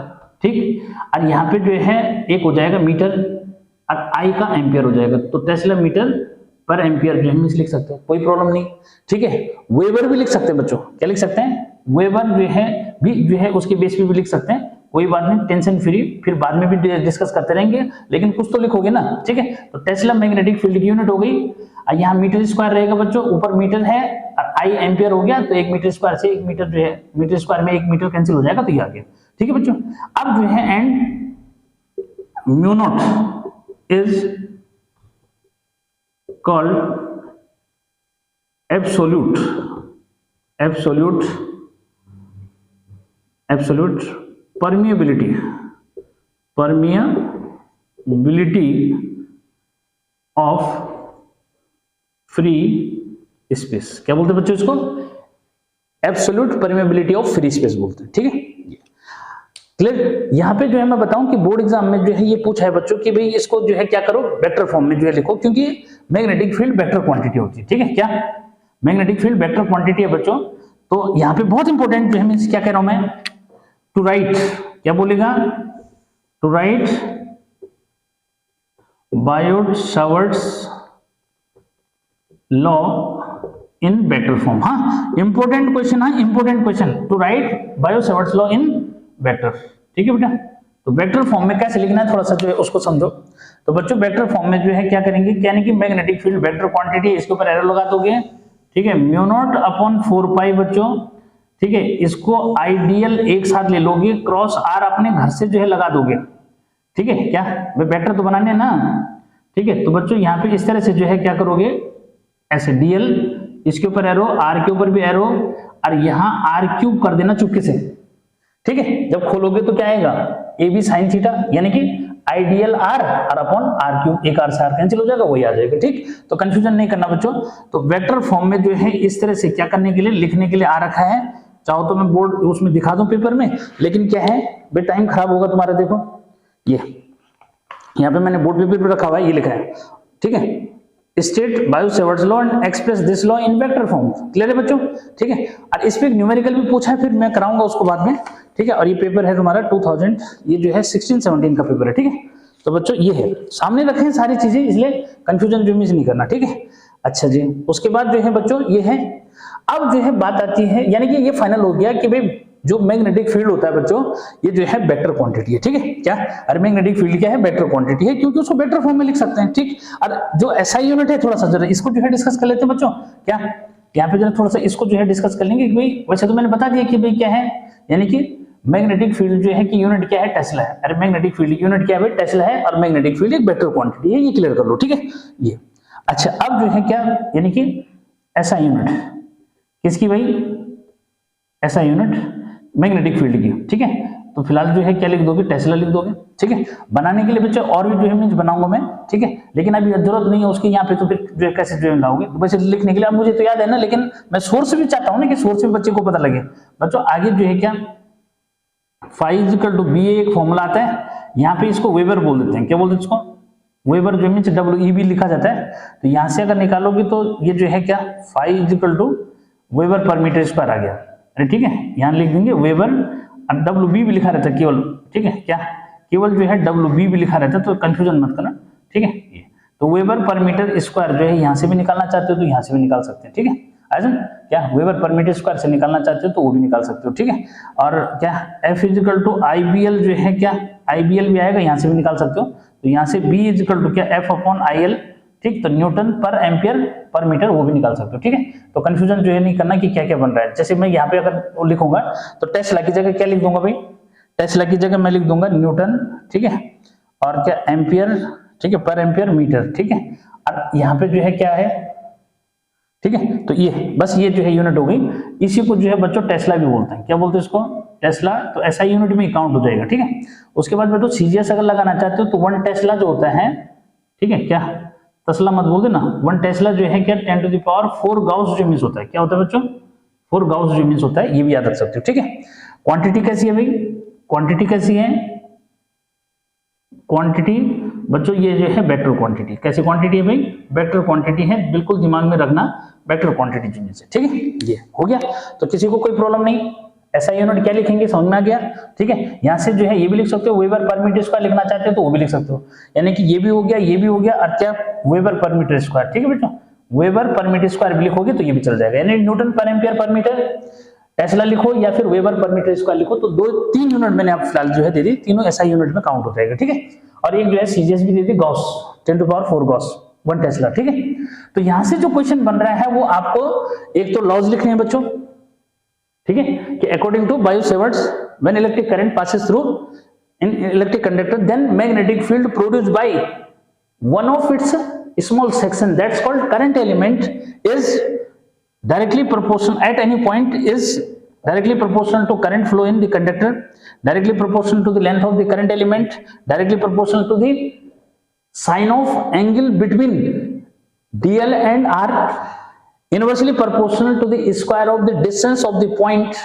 ठीक। और यहाँ पे जो है एक हो जाएगा मीटर और आई का एम्पियर हो जाएगा, तो टेस्ला मीटर पर एम्पियर जो हम लिख सकते हैं, कोई प्रॉब्लम नहीं, ठीक है। वेबर भी लिख सकते हैं बच्चों, क्या लिख सकते हैं, वेबर जो है भी जो है उसके बेस पे भी लिख सकते हैं, कोई बात नहीं, टेंशन फ्री, फिर बाद में भी डिस्कस करते रहेंगे, लेकिन कुछ तो लिखोगे ना, ठीक है। तो टेस्ला मैग्नेटिक फील्ड की यूनिट हो गई। यहाँ मीटर स्क्वायर रहेगा बच्चों, ऊपर मीटर है और आई एम्पियर हो गया, तो 1 मीटर स्क्वायर से 1 मीटर जो है, मीटर स्क्वायर में 1 मीटर कैंसिल हो जाएगा, तो ये आ गया, ठीक है बच्चों। अब जो है and mu naught is called absolute permeability of free space, क्या बोलते हैं बच्चों इसको, absolute permeability of free space बोलते हैं, ठीक है, क्लियर। यहाँ पे जो है मैं बताऊं कि बोर्ड एग्जाम में जो है ये पूछा है बच्चों कि भाई इसको जो है क्या करो, वेक्टर फॉर्म में जो है लिखो, क्योंकि मैग्नेटिक फील्ड वेक्टर क्वांटिटी होती है, ठीक है, क्या मैग्नेटिक फील्ड वेक्टर क्वांटिटी है बच्चों। तो यहाँ पे बहुत इंपॉर्टेंट जो है मींस क्या कह रहा हूं मैं, टू राइट, क्या बोलेगा, to write Biot Savart's law in vector form. हाँ इंपॉर्टेंट क्वेश्चन, हाँ important question, to write Biot Savart's law in vector, ठीक है बेटा। तो वेक्टर फॉर्म में कैसे लिखना है थोड़ा सा जो है उसको समझो। तो बच्चों वेक्टर फॉर्म में जो है क्या करेंगे, यानी कि मैग्नेटिक फील्ड वेक्टर क्वांटिटी, इसके ऊपर एरो लगा दोगे, ठीक है, म्यू नॉट अपॉन 4 पाई बच्चों, ठीक है। इसको आइडियल एक साथ ले लोगे, क्रॉस आर अपने घर से जो है लगा दोगे, ठीक है, क्या वेक्टर तो बनाने ना, ठीक है। तो बच्चों यहाँ पे इस तरह से जो है क्या करोगे, ऐसे डीएल, इसके ऊपर एरो, आर के ऊपर भी एरो, और यहाँ आर क्यूब कर देना चुपके से, ठीक है। जब खोलोगे तो क्या आएगा, ए बी साइन थीटा, यानी कि आइडियल आर और अपॉन आर क्यूब, एक आर से आर कैंसिल हो जाएगा, वही आ जाएगा, ठीक। तो कंफ्यूजन नहीं करना बच्चों। तो वेक्टर फॉर्म में जो है इस तरह से क्या करने के लिए, लिखने के लिए आ रखा है। चाहो तो मैं बोर्ड उसमें दिखा दूं पेपर में, लेकिन क्या है बे, टाइम खराब होगा तुम्हारा। देखो ये यहाँ पे मैंने बोर्ड पेपर पे रखा हुआ है, ये लिखा है, ठीक है, state bio-Savart's law and express this law in vector form. Clear है बच्चों, ठीक है। और इस पे एक न्यूमेरिकल भी पूछा है, फिर मैं कराऊंगा उसको बाद में, ठीक है। और ये पेपर है तुम्हारा 2000, ये जो है 16-17 का पेपर है, ठीक है। तो बच्चों ये है, सामने रखे हैं सारी चीजें, इसलिए कंफ्यूजन जो मिस नहीं करना, ठीक है। अच्छा जी, उसके बाद जो है बच्चों ये है, अब जो है बात आती है, यानी कि ये फाइनल हो गया कि भाई जो मैग्नेटिक फील्ड होता है बच्चों, ये जो है वेक्टर क्वांटिटी है, ठीक है। क्या, अरे मैग्नेटिक फील्ड क्या है, वेक्टर क्वांटिटी है, क्योंकि उसको वेक्टर फॉर्म में लिख सकते हैं, ठीक। और जो एसआई यूनिट है, थोड़ा सा जरा इसको जो है डिस्कस कर लेते हैं बच्चों। क्या यहाँ पे जरा थोड़ा सा इसको जो है डिस्कस कर लेंगे कि भाई, वैसे तो मैंने बता दिया कि भाई क्या है, यानी कि मैग्नेटिक फील्ड जो है कि यूनिट क्या है, टेस्ला है। अरे मैग्नेटिक फील्ड यूनिट क्या है, टेस्ला है, और मैग्नेटिक फील्ड एक वेक्टर क्वांटिटी है, ये क्लियर कर लो, ठीक है। ये अच्छा, अब जो है क्या, यानी कि एसआई यूनिट किसकी भाई, एसआई यूनिट मैग्नेटिक फील्ड की, ठीक है। तो फिलहाल जो है क्या लिख दोगे, टेस्ला लिख दोगे, ठीक है। बनाने के लिए बच्चे और भी जो है मीन्स बनाऊंगा मैं, ठीक है, लेकिन अभी जरूरत नहीं है उसकी यहाँ पे, तो फिर जो है कैसे जो है लाओगे। तो वैसे लिखने के लिए अब मुझे तो याद है ना, लेकिन मैं सोर्स भी चाहता हूँ ना कि सोर्स में बच्चे को पता लगे। बच्चों आगे जो है क्या, फाई इक्वल टू बी, एक फॉर्मूला आता है, यहाँ पे इसको वेबर बोल देते हैं। क्या बोलते हैं इसको, वेबर, जो मीन्स WEB लिखा जाता है। तो यहाँ से अगर निकालोगे तो ये जो है क्या, phi equal to weber per metre square आ गया, अरे ठीक है। यहाँ लिख देंगे वेबर, और WB भी लिखा रहता है केवल, ठीक है। क्या, केवल जो है WB भी लिखा रहता है, तो कंफ्यूजन मत करना, ठीक है। ये तो वेबर पर मीटर स्क्वायर जो है यहाँ से भी निकालना चाहते हो तो यहाँ से भी निकाल सकते हैं, ठीक है। ऐसा क्या, वेबर पर मीटर स्क्वायर से निकालना चाहते हो तो वो भी निकाल सकते हो, ठीक है। और क्या, F इक्वल टू IBL जो है क्या, IBL भी आएगा, यहाँ से भी निकाल सकते हो। तो यहाँ से B इक्वल टू क्या, F अपॉन IL, ठीक। तो न्यूटन पर एम्पियर पर मीटर, वो भी निकाल सकते हो, ठीक है। तो कंफ्यूजन जो है नहीं करना कि क्या क्या बन रहा है। जैसे मैं यहाँ पे अगर लिखूंगा तो टेस्ला की जगह क्या लिख दूंगा भाई, टेस्ला की जगह मैं लिख दूंगा न्यूटन, ठीक है, और क्या एम्पियर, ठीक है, पर एम्पियर मीटर, ठीक है। और यहाँ पे जो है क्या है, ठीक है। तो ये बस ये जो है यूनिट हो गई, इसी को जो है बच्चों टेस्ला भी बोलते हैं। क्या बोलते हैं इसको, टेस्ला। तो ऐसा यूनिट में काउंट हो जाएगा, ठीक है। उसके बाद बेटो सीजीएस अगर लगाना चाहते हो तो 1 टेस्ला जो होता है, ठीक है, क्या तस्ला मत बोल देना, 1 टेस्ला जो है क्या 10 टू द पावर 4 गाउस ज्यूमिस होता है। क्या होता है बच्चों, 4 गाउस ज्यूमिस होता है, ये भी याद रख सकते हो, ठीक है। क्वांटिटी कैसी है भाई, क्वांटिटी कैसी है, क्वांटिटी बच्चों ये जो है वेक्टर क्वांटिटी। कैसी क्वांटिटी है भाई, वेक्टर क्वांटिटी है, बिल्कुल दिमाग में रखना, वेक्टर क्वांटिटी ज्यूमिस है, ठीक है। ये हो गया, तो किसी को कोई प्रॉब्लम नहीं। ऐसा यूनिट क्या लिखेंगे, समझ में आ गया, ठीक है। यहाँ से जो है ये भी लिख सकते हो, वेबर पर मीटर स्क्वायर लिखना चाहते हो तो वो भी लिख सकते हो, यानी कि ये भी हो गया, ये भी हो गया, और क्या वेबर पर मीटर स्क्वायर, ठीक है बेटा। वेबर पर मीटर स्क्वायर भी लिखोगे तो ये भी चल जाएगा, यानी न्यूटन पर एम्पियर पर मीटर, टेस्ला लिखो या फिर वेबर पर मीटर स्क्वायर लिखो, तो 2-3 यूनिट मैंने आप फिलहाल जो है दे दी, तीनों ऐसा यूनिट में काउंट हो जाएगा, ठीक है। और एक जो है सीजीएस भी दे दी, gauss, 10 to power 4 gauss 1 tesla, ठीक है। तो यहां से जो क्वेश्चन बन रहा है वो आपको एक तो लॉज लिखने हैं बच्चों, ठीक है, कि according to Biot Savart's when electric current passes through in electric conductor then magnetic field produced by one of its small section that's called current element is directly proportional at any point is directly proportional to current flow in the conductor, directly proportional to the length of the current element, directly proportional to the sine of angle between DL and R, inversely proportional to the square of the distance of the point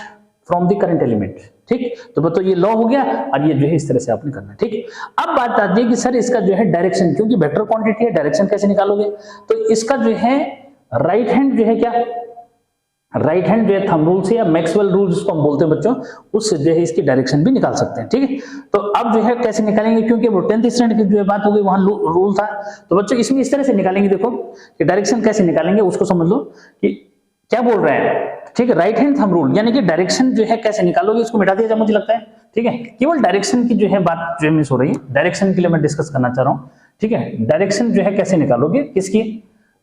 from the current element, ठीक। तो बताओ ये law हो गया, और ये जो है इस तरह से आपने करना, ठीक। अब बात आती है कि सर इसका जो है डायरेक्शन, क्योंकि वेक्टर क्वांटिटी है, डायरेक्शन कैसे निकालोगे। तो इसका जो है राइट हैंड जो है क्या, राइट हैंड जो है थंब रूल से या मैक्सवेल रूल जिसको हम बोलते हैं बच्चों, उससे जो है इसकी डायरेक्शन भी निकाल सकते हैं, ठीक है। तो अब जो है कैसे निकालेंगे, क्योंकि वो 10th स्टैंडर्ड की जो है बात हो गई, वहां रूल था। तो बच्चों इसमें इस तरह से निकालेंगे, देखो कि डायरेक्शन कैसे निकालेंगे उसको समझ लो कि क्या बोल रहा है, ठीक है। राइट हैंड थंब रूल, यानी कि डायरेक्शन जो है कैसे निकालोगे, इसको मिटा दिया जाए मुझे लगता है, ठीक है। केवल डायरेक्शन की जो है बात जो मिस हो रही है, डायरेक्शन के लिए मैं डिस्कस करना चाह रहा हूँ, ठीक है। डायरेक्शन जो है कैसे निकालोगे, किसकी,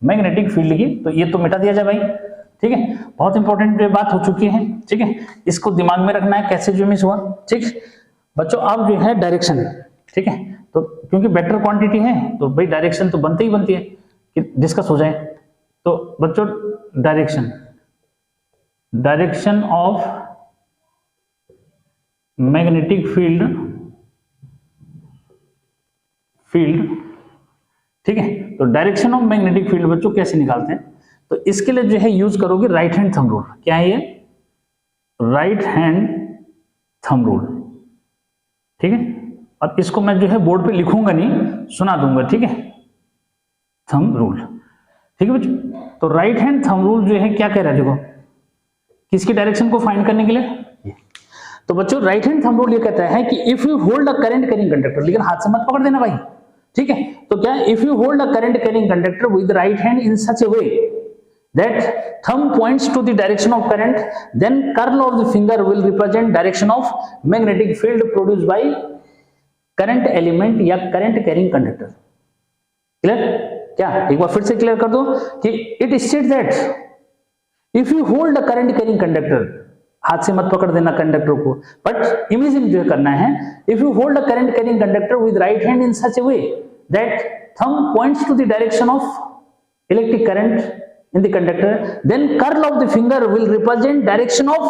मैग्नेटिक फील्ड की, तो ये तो मिटा दिया जाए भाई, ठीक है। बहुत इंपॉर्टेंट जो बात हो चुकी है, ठीक है, इसको दिमाग में रखना है कैसे जो मिस हुआ, ठीक बच्चों। अब जो है डायरेक्शन, ठीक है, तो क्योंकि वेक्टर क्वांटिटी है तो भाई डायरेक्शन तो बनती ही बनती है कि डिस्कस हो जाए। तो बच्चों direction direction of magnetic field, ठीक है। तो डायरेक्शन ऑफ मैग्नेटिक फील्ड बच्चों कैसे निकालते हैं, तो इसके लिए जो है यूज करोगे राइट हैंड थंब रूल। क्या है ये? राइट हैंड थंब रूल, ठीक है। और इसको मैं जो है बोर्ड पे लिखूंगा नहीं, सुना दूंगा, ठीक है। थंब रूल, ठीक है बच्चों। तो राइट हैंड थंब रूल जो है क्या कह रहा है, देखो किसकी डायरेक्शन को फाइंड करने के लिए। तो बच्चों राइट हैंड थंब रूल ये कहता है कि if you hold a current carrying conductor, लेकिन हाथ से मत पकड़ देना भाई, ठीक है। तो क्या, if you hold a current carrying conductor with right hand in such A way that thumb points to the direction of current, then curl of the finger will represent direction of magnetic field produced by current element या current carrying conductor। Clear? क्या एक बार फिर से clear कर दो कि it states that if you hold a current carrying conductor, हाथ से मत पकड़ देना कंडक्टर को, बट इमेजिन जो है करना है, if you hold a current carrying conductor with right hand in such a way that thumb points to the direction of electric current in the conductor, then curl of the finger will represent direction of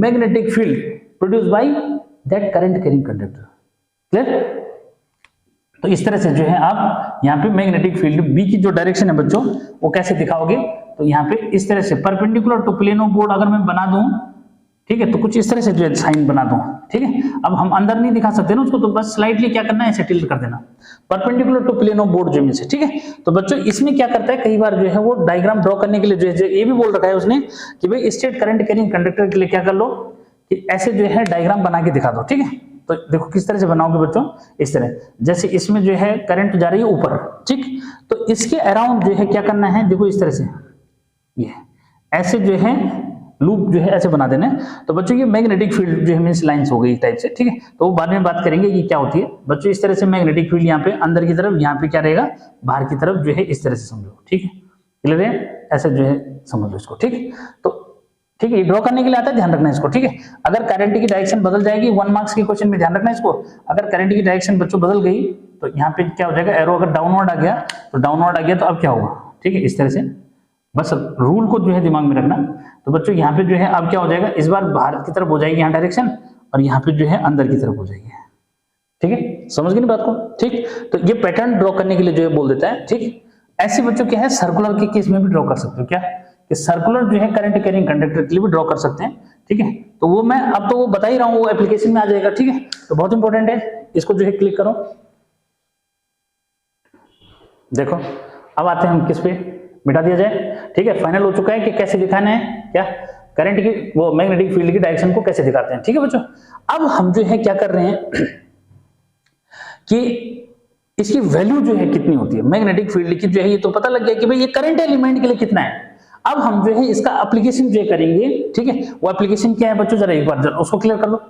magnetic field produced by that current carrying conductor। Clear? तो इस तरह से जो है आप यहाँ पे magnetic field B की जो डायरेक्शन है बच्चों वो कैसे दिखाओगे, तो यहाँ पे इस तरह से perpendicular to plane of board अगर मैं बना दूं, ठीक है, तो कुछ इस तरह से जो है साइन बना दूं, ठीक है। अब हम अंदर नहीं दिखा सकते ना उसको, तो बस स्लाइटली क्या करना है, ऐसे टिल्ट कर देना perpendicular to plane of board जो में से, ठीक है। तो बच्चों इसमें क्या करता है, कई बार जो है वो डायग्राम ड्रॉ करने के लिए जो है ये भी बोल रखा है उसने कि भाई स्ट्रेट करंट कैरिंग कंडक्टर के लिए क्या कर लो कि ऐसे जो है डायग्राम बना के दिखा दो, ठीक है। तो देखो किस तरह से बनाओगे बच्चों, इस तरह, जैसे इसमें जो है करंट जा रही है ऊपर, ठीक, तो इसके अराउंड जो है क्या करना है, देखो इस तरह से ये ऐसे जो है लूप जो है ऐसे बना देना है। तो बच्चों ये मैग्नेटिक फील्ड जो है मींस लाइंस हो गई इस टाइप से, ठीक है। तो वो बाद में बात करेंगे कि क्या होती है बच्चों। इस तरह से मैग्नेटिक फील्ड यहाँ पे अंदर की तरफ, यहाँ पे क्या रहेगा बाहर की तरफ जो है, इस तरह से समझो, ठीक है। क्लियर है? ऐसे जो है समझ लो इसको, ठीक है। तो ठीक है, ये ड्रॉ करने के लिए आता है, ध्यान रखना इसको, ठीक है। अगर करंट की डायरेक्शन बदल जाएगी 1 मार्क्स के क्वेश्चन में, ध्यान रखना इसको। अगर करंट की डायरेक्शन बच्चों बदल गई तो यहाँ पे क्या हो जाएगा, एरो अगर डाउनवर्ड आ गया तो डाउनवर्ड आ गया, तो अब क्या होगा, ठीक है। इस तरह से बस रूल को जो है दिमाग में रखना। तो बच्चों यहाँ पे जो है अब क्या हो जाएगा, इस बार बाहर की तरफ हो जाएगी यहाँ डायरेक्शन, और यहाँ पे जो है अंदर की तरफ हो जाएगी, ठीक है। समझ गए ना बात को, ठीक। तो ये पैटर्न ड्रॉ करने के लिए जो है बोल देता है, ठीक। ऐसे बच्चों क्या है सर्कुलर के केस में भी ड्रॉ कर सकते हो, क्या कि सर्कुलर जो है करंट कैरिंग कंडक्टर के लिए भी ड्रॉ कर सकते हैं, ठीक है। तो वो मैं अब तो वो बता ही रहा हूँ, वो एप्लीकेशन में आ जाएगा, ठीक है। तो बहुत इंपॉर्टेंट है, इसको जो है क्लिक करो। देखो अब आते हैं हम किस पे, मिटा दिया जाए, ठीक है। फाइनल हो चुका है कि कैसे दिखाना है, क्या करंट की वो मैग्नेटिक फील्ड की डायरेक्शन को कैसे दिखाते हैं, ठीक है बच्चों। अब हम जो है क्या कर रहे हैं कि इसकी वैल्यू जो है कितनी होती है मैग्नेटिक फील्ड की जो है, ये तो पता लग गया कि भाई ये करंट एलिमेंट के लिए कितना है। अब हम जो है इसका एप्लीकेशन जो करेंगे, ठीक है। वो एप्लीकेशन क्या है बच्चों, जरा एक बार जरा उसको क्लियर कर लो।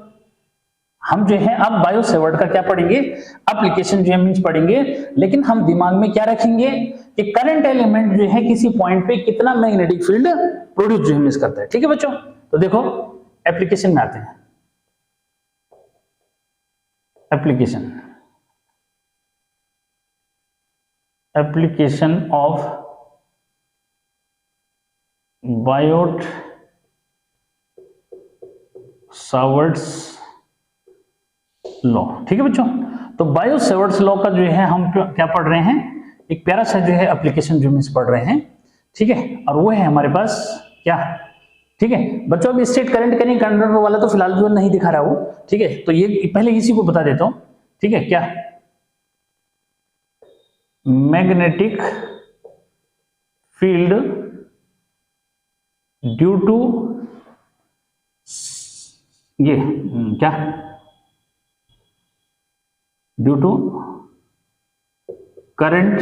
हम जो है अब बायो सेवर्ट का क्या पढ़ेंगे, एप्लीकेशन जो है मींस पढ़ेंगे, लेकिन हम दिमाग में क्या रखेंगे कि करंट एलिमेंट जो है किसी पॉइंट पे कितना मैग्नेटिक फील्ड प्रोड्यूस जो है मींस करता है, ठीक है बच्चों। तो देखो एप्लीकेशन में आते हैं, application of Biot Savart's law, ठीक है बच्चों। तो बायो सावर्ट्स लॉ का जो है हम क्या पढ़ रहे हैं, एक प्यारा सा जो है एप्लीकेशन जो मींस पढ़ रहे हैं, ठीक है। और वो है हमारे पास क्या, ठीक है बच्चों। अभी स्ट्रेट करंट कैरिंग कंडक्टर वाला तो फिलहाल जो नहीं दिखा रहा वो, ठीक है। तो ये पहले इसी को बता देता हूं, ठीक है। क्या मैग्नेटिक फील्ड ड्यू टू ये क्या, due to current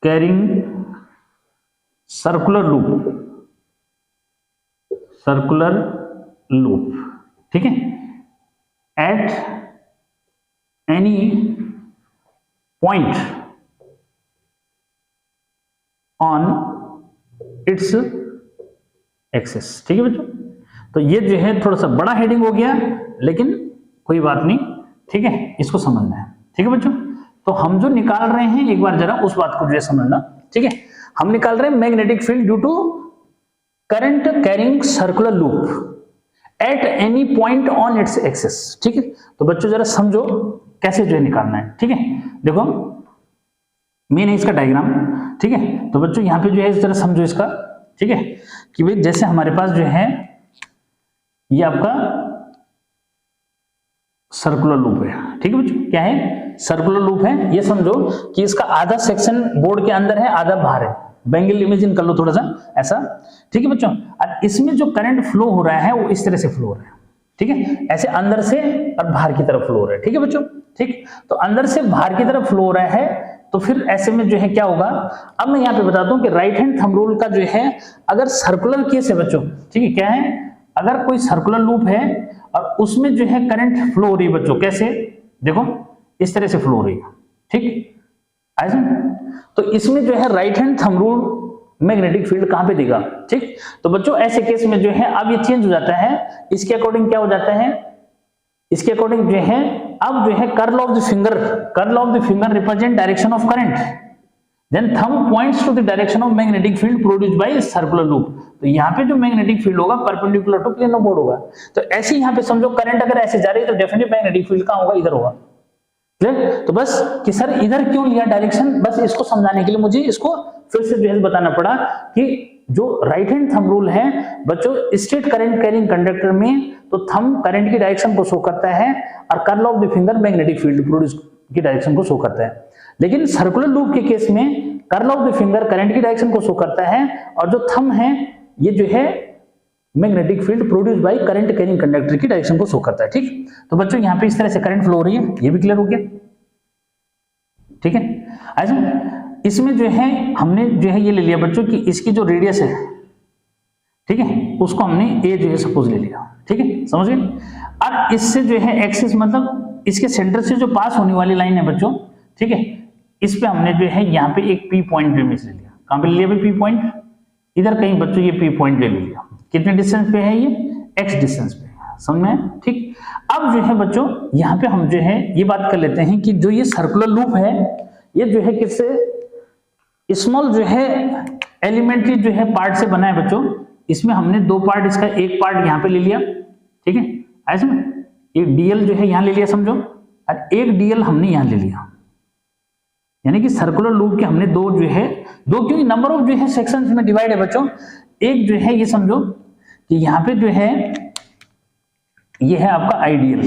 carrying circular loop, ठीक है, at any point on its axis, ठीक है बच्चों। तो ये जो है थोड़ा सा बड़ा हेडिंग हो गया, लेकिन कोई बात नहीं, ठीक है, इसको समझना है, ठीक है बच्चों। तो हम जो निकाल रहे हैं एक बार जरा उस बात को जो है समझना, ठीक है, हम निकाल रहे हैं magnetic field due to current carrying circular loop at any point on its axis. ठीक है, तो बच्चों जरा समझो कैसे जो है निकालना है। ठीक है, देखो मेन है इसका डायग्राम। ठीक है, तो बच्चों यहां पे जो है इस तरह समझो इसका। ठीक है, कि भाई जैसे हमारे पास जो है ये आपका सर्कुलर लूप है। ठीक है बच्चों, क्या है, सर्कुलर लूप है। ये समझो कि इसका आधा सेक्शन बोर्ड के अंदर है, आधा बाहर है। बेंगल इमेजिन कर लो थोड़ा सा ऐसा। ठीक है बच्चों, और इसमें जो करंट फ्लो हो रहा है वो इस तरह से फ्लो हो रहा है। ठीक है, ऐसे अंदर से और बाहर की तरफ फ्लो हो रहा है। ठीक है बच्चों, ठीक, तो अंदर से बाहर की तरफ फ्लो हो रहा है, तो फिर ऐसे में जो है क्या होगा। अब मैं यहाँ पे बताता हूँ कि राइट हैंड थंब रूल का जो है अगर सर्कुलर केस है बच्चों, ठीक है, क्या है, अगर कोई सर्कुलर लूप है और उसमें जो है करंट फ्लो हो रही है बच्चों, कैसे, देखो इस तरह से फ्लो हो रही है। ठीक, ऐसे, तो इसमें जो है right hand thumb rule magnetic field कहां पे देगा। ठीक, तो बच्चों ऐसे केस में जो है अब ये चेंज हो जाता है, इसके अकॉर्डिंग क्या हो जाता है, इसके अकॉर्डिंग जो है अब जो है curl of the finger represent direction of current, then thumb points to the direction of magnetic field produced by circular loop. तो यहाँ पे जो मैग्नेटिक फील्ड होगा perpendicular to plane of board होगा। तो ऐसे यहाँ पे समझो करंट अगर ऐसे जा रही है तो डेफिनेटली मैग्नेटिक फील्ड कहां होगा, इधर होगा। क्लियर, तो बस कि सर इधर क्यों लिया डायरेक्शन, बस इसको समझाने के लिए मुझे इसको फिर से जो है बताना पड़ा कि जो राइट हैंड थंब रूल है बच्चों स्ट्रेट करंट कैरिंग कंडक्टर में, तो थंब करंट की डायरेक्शन को शो करता है और curl of the finger magnetic field produce की डायरेक्शन को शो करता है। लेकिन सर्कुलर लूप के केस में curl of the finger current की डायरेक्शन को शो करता है और जो थंब है ये जो है magnetic field produce by current carrying conductor की डायरेक्शन को शो करता है। ठीक, तो बच्चों यहाँ पे इस तरह से करंट फ्लो हो रही है, ये भी क्लियर हो गया। ठीक है, ऐसा इसमें जो है हमने जो है ये ले लिया बच्चों कि इसकी जो रेडियस है, ठीक है, उसको हमने ए जो है सपोज ले लिया। ठीक है, समझ गए। और इससे जो है एक्सिस मतलब इसके सेंटर से जो पास होने वाली लाइन है बच्चों, ठीक है, इस पे हमने जो है यहाँ पे एक पी पॉइंट जो ले लिया। कहां पे ले लिया पी पॉइंट, इधर कहीं बच्चों ये पी पॉइंट ले लिया। कितने डिस्टेंस पे है ये, एक्स डिस्टेंस पे, समझ में। ठीक, अब जो है बच्चों यहाँ पे हम जो है ये बात कर लेते हैं कि जो ये सर्कुलर लूप है ये जो है किससे, स्मॉल जो है एलिमेंट्री जो है पार्ट से बना है बच्चों। इसमें हमने दो पार्ट, इसका एक पार्ट यहाँ पे ले लिया। ठीक है, ऐसे में एक डीएल जो है यहाँ ले लिया समझो, और एक डीएल हमने यहाँ ले लिया। यानी कि सर्कुलर लूप के हमने दो जो है, दो क्योंकि नंबर ऑफ जो है सेक्शंस में डिवाइड है बच्चों। एक जो है ये समझो कि यहाँ पे जो है ये है आपका आइडियल,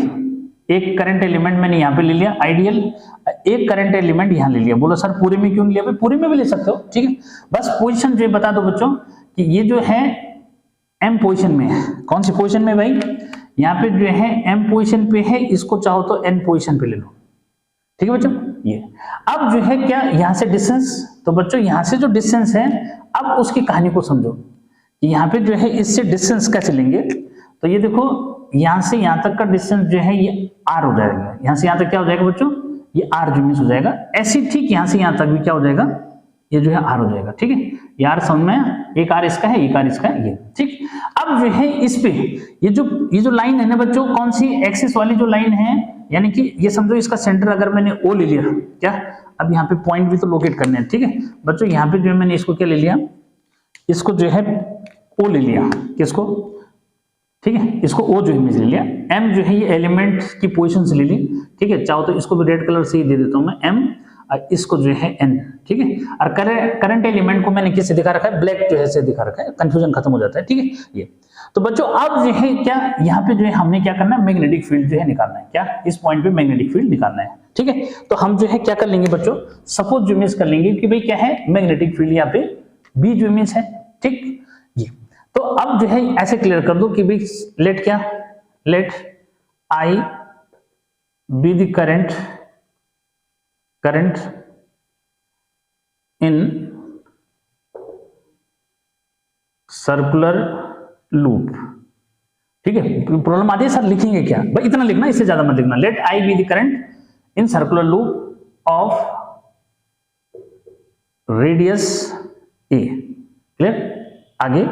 एक करंट एलिमेंट मैंने यहाँ पे ले लिया आइडियल, एक करंट एलिमेंट यहाँ ले लिया। बोलो सर पूरे में क्यों नहीं लिया, भाई पूरे में भी ले सकते हो। ठीक है, बस पोजीशन जो बता दो बच्चों कि ये जो है एम पोजीशन में है। कौन सी पोजीशन में भाई, यहाँ पे जो है एम पोजीशन पे है, इसको चाहो तो एन पोजीशन पे ले लो। ठीक है बच्चों, ये अब जो है क्या यहाँ से डिस्टेंस, तो बच्चों यहाँ से जो डिस्टेंस है अब उसकी कहानी को समझो। यहाँ पे जो है इससे डिस्टेंस कैसे लेंगे, तो ये देखो यहां से यहां तक का डिस्टेंस जो है ये r हो जाएगा। यहां से यहां तक क्या हो जाएगा बच्चों, ये r जो मिस हो जाएगा। ऐसे ठीक यहां से यहां तक भी क्या हो जाएगा, ये जो है r हो जाएगा। ठीक है, ये r समझ में, एक r इसका है, एक r इसका है, ये ठीक। अब जो है इस पे ये जो लाइन है ना बच्चों, कौन सी, एक्सिस वाली जो लाइन है, यानी कि ये समझो इसका सेंटर अगर मैंने o ले लिया, क्या, अब यहाँ पे पॉइंट भी तो लोकेट करने हैं। ठीक है बच्चों, यहाँ पे जो है मैंने इसको क्या ले लिया, इसको जो है o ले लिया, किसको, ठीक है, इसको O जो इमेज ले लिया, M जो है ये एलिमेंट की पोजीशन से ले ली। ठीक है, चाहो तो इसको भी रेड कलर से ही दे देता हूं मैं M, और इसको जो है N। ठीक है, और करंट एलिमेंट को मैंने किससे दिखा रखा है, ब्लैक जो है से दिखा रखा है, कंफ्यूजन खत्म हो जाता है। ठीक है, ये तो बच्चों अब जो है क्या यहाँ पे जो है हमने क्या करना है, मैग्नेटिक फील्ड जो है निकालना है। क्या, इस पॉइंट पे मैग्नेटिक फील्ड निकालना है। ठीक है, तो हम जो है क्या कर लेंगे बच्चों, सपोज जो इमेज कर लेंगे कि भाई क्या है, मैग्नेटिक फील्ड यहाँ पे B जो इमेज है। ठीक, ये तो अब जो है ऐसे क्लियर कर दो कि भाई लेट क्या, let I be the current in circular loop. ठीक है, प्रॉब्लम आती है सर लिखेंगे क्या, भाई इतना लिखना, इससे ज्यादा मत लिखना। Let I be the current in circular loop of radius A। Clear, आगे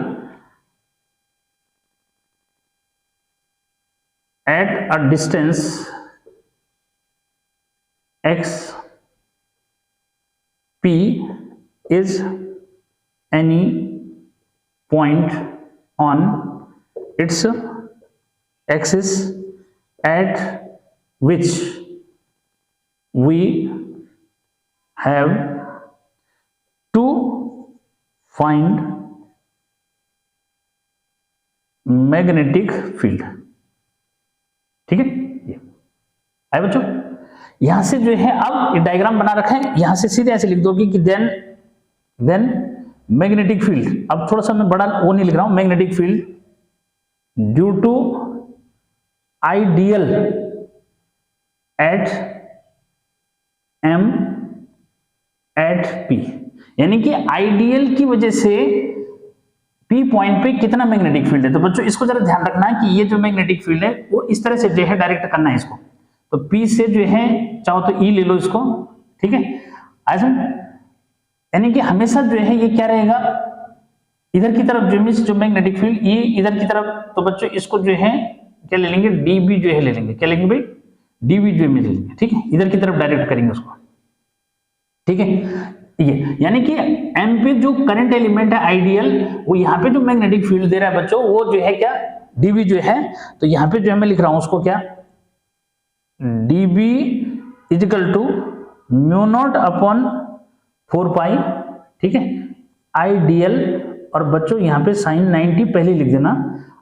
at a distance x p is any point on its axis at which we have to find magnetic field. ठीक है, ये आए बच्चों। यहां से जो है अब ये डायग्राम बना रखा है, यहां से सीधे ऐसे लिख दोगे कि देन मैग्नेटिक फील्ड। अब थोड़ा सा मैं बड़ा वो नहीं लिख रहा हूं, magnetic field due to ideal at M at P, यानी कि आइडियल की वजह से पी पॉइंट पे कितना मैग्नेटिक फील्ड है। तो बच्चों इसको जरा ध्यान रखना है कि ये जो मैग्नेटिक फील्ड है वो इस तरह से जो है डायरेक्ट करना है इसको। तो पी से जो है चाहो तो ई ले लो इसको, ठीक है। ऐसा यानी कि हमेशा जो है ये क्या रहेगा, इधर की तरफ जो मैग्नेटिक फील्ड ये इधर की तरफ। तो बच्चों इसको जो है क्या ले लेंगे, डीबी जो है ले लेंगे। क्या लेंगे भाई, डीबी जो है ले लेंगे, ठीक है। इधर की तरफ डायरेक्ट करेंगे उसको, ठीक है। ये यानी कि एम पे जो करंट एलिमेंट है आइडियल, वो यहाँ पे जो मैग्नेटिक फील्ड दे रहा है बच्चों वो जो है क्या, डीबी जो है। तो यहाँ पे जो है मैं लिख रहा हूं उसको क्या, dB is equal to mu naught upon 4 pi, ठीक है, आइडियल। और बच्चों यहाँ पे साइन 90 पहले लिख देना,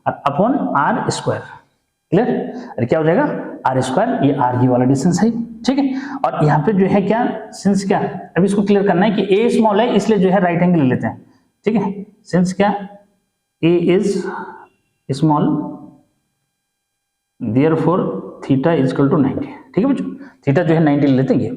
अपॉन आर स्क्वायर। क्लियर, अरे क्या हो जाएगा, आर स्क्वायर, ये आर ये वाला डिस्टेंस है, ठीक है। और यहाँ पे जो है क्या, सिंस क्या, अब इसको क्लियर करना है कि ए स्मॉल है इसलिए जो है राइट एंगल ले लेते हैं, ठीक है। सिंस क्या, A is small therefore theta is equal to 90, ठीक है बच्चों। थीटा जो है 90 ले लेते हैं ये।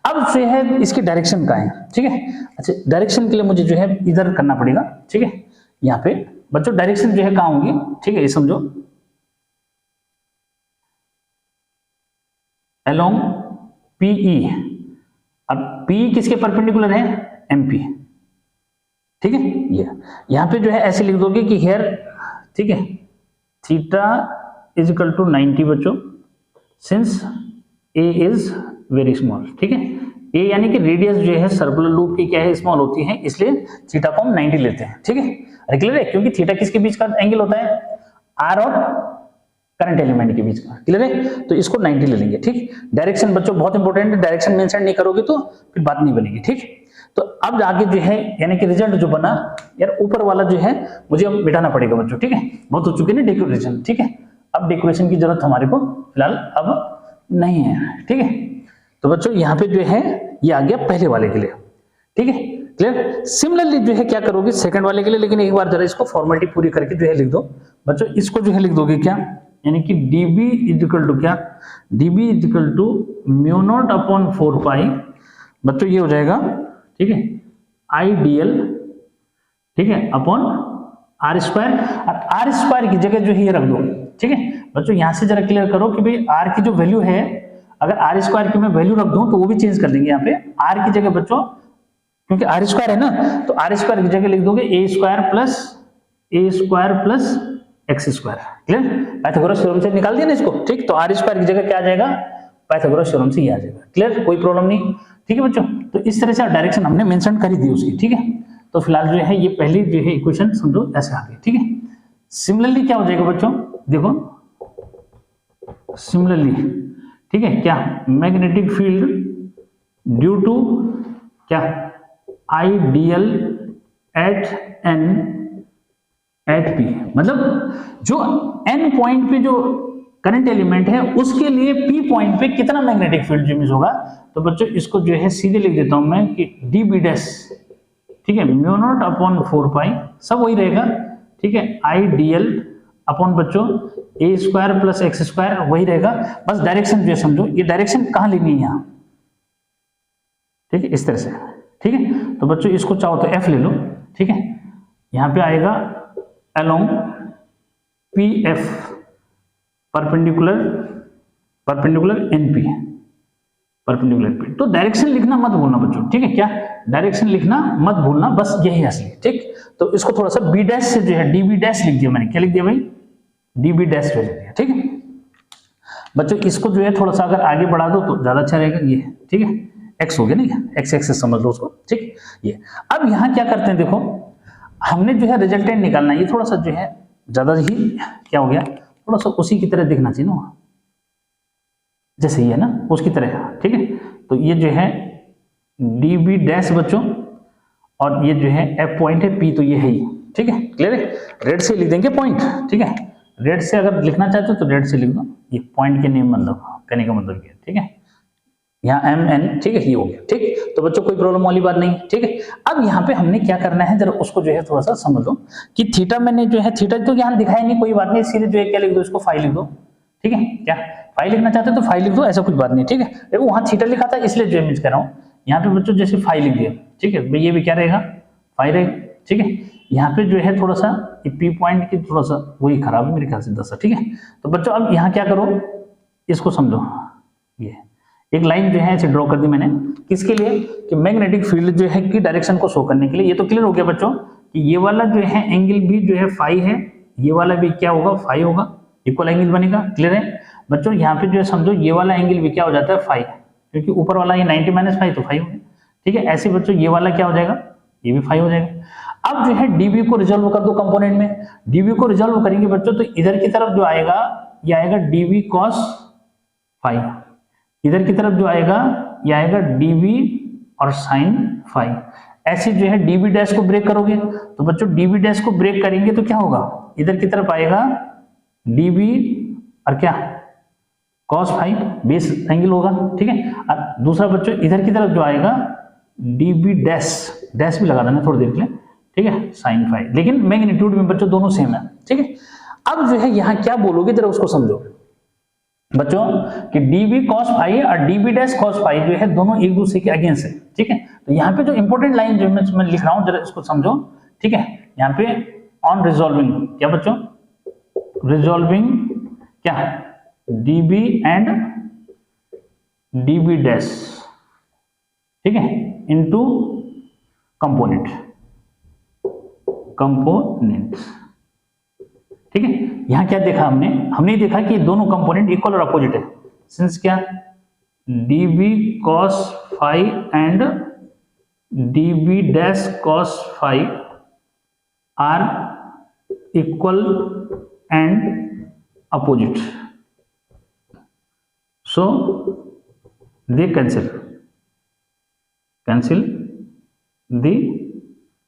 अब जो है इसकी डायरेक्शन का है, ठीक है। अच्छा, डायरेक्शन के लिए मुझे जो है इधर करना पड़ेगा, ठीक है। यहाँ पे बच्चों डायरेक्शन जो है कहाँ होगी, ठीक है, ये समझो, along PE। अब PE किसके परपेंडिकुलर है, MP, ठीक है। ये यहां पे जो है ऐसे लिख दोगे कि हेयर, ठीक है, थीटा इज इक्वल टू 90 बच्चों, since A is very small, ठीक है। A यानी कि रेडियस जो है सर्कुलर लूप की क्या है, स्मॉल होती है, इसलिए थीटा को हम 90 लेते हैं, ठीक है। अरे क्लियर है, क्योंकि थीटा किसके बीच का एंगल होता है, R और करंट एलिमेंट के बीच का, क्लियर है। तो इसको 90 ले लेंगे, ठीक। डायरेक्शन बच्चों बहुत इंपॉर्टेंट है, डायरेक्शन मेंशन नहीं करोगे तो फिर बात नहीं बनेगी, ठीक। तो अब आगे जो है यानी कि रिजल्ट जो बना यार, ऊपर वाला जो है मुझे अब मिटाना पड़ेगा बच्चों, ठीक है। बहुत हो चुके ना डेकोरेशन, ठीक है। अब डेकोरेशन की जरूरत हमारे को फिलहाल अब नहीं है, ठीक है। तो बच्चों यहाँ पे जो है ये आ गया पहले वाले के लिए, ठीक है, क्लियर। सिमिलरली जो है क्या करोगे सेकंड वाले के लिए, लेकिन एक बार जरा इसको फॉर्मेलिटी पूरी करके जो है लिख दो बच्चों। इसको जो है लिख दोगे क्या, यानी कि dB इज इक्वल टू क्या, dB is equal to mu naught upon 4 pi बच्चों, ये हो जाएगा, ठीक है, आइडियल, ठीक है, अपॉन आर स्क्वायर। और आर स्क्वायर की जगह जो है ये रख दो, ठीक है बच्चों। यहां से जरा क्लियर करो कि भाई आर की जो वैल्यू है, अगर आर स्क्वायर की मैं वैल्यू रख दूं तो वो भी चेंज कर देंगे यहाँ पे। आर की जगह बच्चों, क्योंकि आर स्क्वायर है ना, तो आर स्क्वायर की जगह लिख दोगे A square plus X square. Clear, Pythagoras theorem से निकाल दिया ना इसको, ठीक। तो आर स्क्वायर की जगह क्या आ जाएगा, पाइथागोरस थ्योरम से ये आ जाएगा। क्लियर, कोई प्रॉब्लम नहीं, ठीक है बच्चों। तो इस तरह से डायरेक्शन हमने मेंशन कर ही दी उसकी, ठीक है। तो फिलहाल जो है ये पहली जो है इक्वेशन समझो ऐसे आ गई, ठीक है। सिमिलरली क्या हो जाएगा बच्चों, देखो सिमिलरली, ठीक है, क्या, मैग्नेटिक फील्ड ड्यू टू क्या, ideal at N at P, मतलब जो एन पॉइंट पे जो करंट एलिमेंट है उसके लिए पी पॉइंट पे कितना मैग्नेटिक फील्ड इमेज होगा। तो बच्चों इसको जो है सीधे लिख देता हूं मैं कि डीबी डैश, ठीक है, म्यू नॉट अपॉन 4 पाई, सब वही रहेगा, ठीक है, आइडियल अपॉन बच्चों ए स्क्वायर प्लस एक्स स्क्वायर वही रहेगा। बस डायरेक्शन जो है समझो, ये डायरेक्शन कहां लेनी है यहाँ, ठीक है, इस तरह से, ठीक है। तो बच्चों इसको चाहो तो एफ ले लो, ठीक है। यहाँ पे आएगा along PF perpendicular NP, perpendicular NP। तो डायरेक्शन लिखना मत भूलना बच्चों, ठीक है, क्या डायरेक्शन लिखना मत भूलना, बस यही असली, ठीक। तो इसको थोड़ा सा बी डैश से जो है डीबी डैश लिख दिया मैंने, क्या लिख दिया भाई, डीबी डैश लिख दिया, ठीक है बच्चों। इसको जो है थोड़ा सा अगर आगे बढ़ा दो तो ज्यादा अच्छा रहेगा, ये ठीक है, एक्स हो गया नहीं, एक्स एक्सिस समझ लो उसको, ठीक। ये अब यहाँ क्या करते हैं, देखो हमने जो है रिजल्टेंट निकालना है, ये थोड़ा सा जो है ज्यादा ही क्या हो गया, थोड़ा सा उसी की तरह दिखना चाहिए ना, जैसे ये है ना उसकी तरह, ठीक है। तो ये जो है डी बी डैश बच्चों, और ये जो है एफ पॉइंट है, पी तो ये है ही, ठीक है, क्लियर है। रेड से लिख देंगे पॉइंट, ठीक है, रेड से अगर लिखना चाहते हो तो रेड से लिख दो, ये पॉइंट के नेम मतलब कहने का मतलब ये, ठीक है, यहाँ एम एन, ठीक है, ये हो गया, ठीक। तो बच्चों कोई प्रॉब्लम वाली बात नहीं, ठीक है। अब यहाँ पे हमने क्या करना है, जरा उसको जो है थोड़ा सा समझ लो कि थीटा मैंने जो है, थीटा तो यहाँ दिखाया नहीं, कोई बात नहीं, सीधे जो है क्या लिख दो, इसको फाई लिख दो, ठीक है, क्या फाई लिखना चाहते हो तो फाई लिख दो, ऐसा कुछ बात नहीं, ठीक है। देखो वहाँ थीटा लिखा था इसलिए जो मैं कह रहा हूँ, यहाँ पे बच्चों जैसे फाई लिख दिया, ठीक है, ये भी क्या रहेगा, फाई रहेगा, ठीक है। यहाँ पे जो है थोड़ा सा पी पॉइंट की थोड़ा सा वही खराब है मेरे ख्याल से 10, ठीक है। तो बच्चों अब यहाँ क्या करो, इसको समझो, ये एक लाइन जो है ऐसे ड्रॉ कर दी मैंने, किसके लिए, कि मैग्नेटिक फील्ड जो है की डायरेक्शन को शो करने के लिए। ये तो क्लियर हो गया बच्चों कि ये वाला जो है एंगल भी जो है फाई है, ये वाला भी क्या होगा, फाई होगा, इक्वल एंगल बनेगा, क्लियर है बच्चों। यहाँ पे जो है समझो ये वाला एंगल भी क्या हो जाता है, फाई, क्योंकि ऊपर वाला ये 90 माइनस फाई तो फाई हो गया, ठीक है। ऐसे बच्चों ये वाला क्या हो जाएगा, ये भी फाई हो जाएगा। अब जो है डीबी को रिजॉल्व कर दो कंपोनेंट में, डीबी को रिजॉल्व करेंगे बच्चों तो इधर की तरफ जो आएगा ये आएगा डीबी कॉस फाई, इधर की तरफ जो आएगा ये आएगा डीबी और साइन फाई। ऐसे जो है डीबी डैश को ब्रेक करोगे तो बच्चों डीबी डैश को ब्रेक करेंगे तो क्या होगा, इधर की तरफ आएगा डीबी और क्या कॉस फाई, बेस एंगल होगा, ठीक है। और दूसरा बच्चों इधर की तरफ जो आएगा डीबी डैश, डैश भी लगा देना थोड़ी देर के लिए, ठीक है, साइन फाई, लेकिन मैग्नीट्यूड में बच्चों दोनों सेम है, ठीक है। अब जो है यहाँ क्या बोलोगे जरा उसको समझो बच्चों कि डीबी कॉस फाई और डीबी डैश कॉस फाई जो है दोनों एक दूसरे के अगेंस्ट है, ठीक है। तो यहाँ पे जो इंपॉर्टेंट लाइन जो मैं लिख रहा हूँ जरा इसको समझो, ठीक है। यहाँ पे ऑन रिजॉल्विंग क्या बच्चों, रिजॉल्विंग क्या डीबी एंड डीबी डैश, ठीक है, इनटू कंपोनेंट, ठीक है। यहां क्या देखा हमने देखा कि दोनों कंपोनेंट इक्वल और अपोजिट है, सिंस क्या db cos phi and db dash cos phi are equal and opposite, so they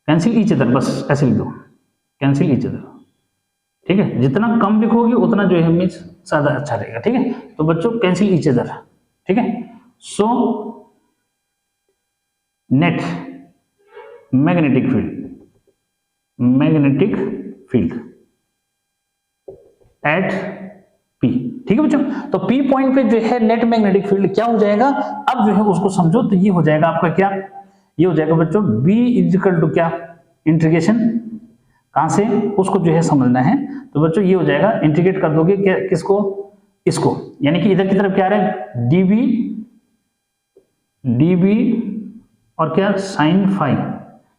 cancel each other, बस ऐसे लिख दो, कैंसिल ईच अदर, ठीक है। जितना कम लिखोगे उतना जो है मीन्स ज्यादा अच्छा रहेगा, ठीक है। तो बच्चों कैंसिल ईच अदर, ठीक है। So net magnetic field at P, ठीक है बच्चों। तो पी पॉइंट पे जो है नेट मैग्नेटिक फील्ड क्या हो जाएगा, अब जो है उसको समझो तो ये हो जाएगा आपका क्या, ये हो जाएगा बच्चों B इक्वल टू क्या, इंटीग्रेशन कहां से उसको जो है समझना है। तो बच्चों ये हो जाएगा, इंटीग्रेट कर दोगे क्या, किसको, इसको, यानी कि इधर की तरफ क्या आ रहा है डीबी और क्या साइन फाई,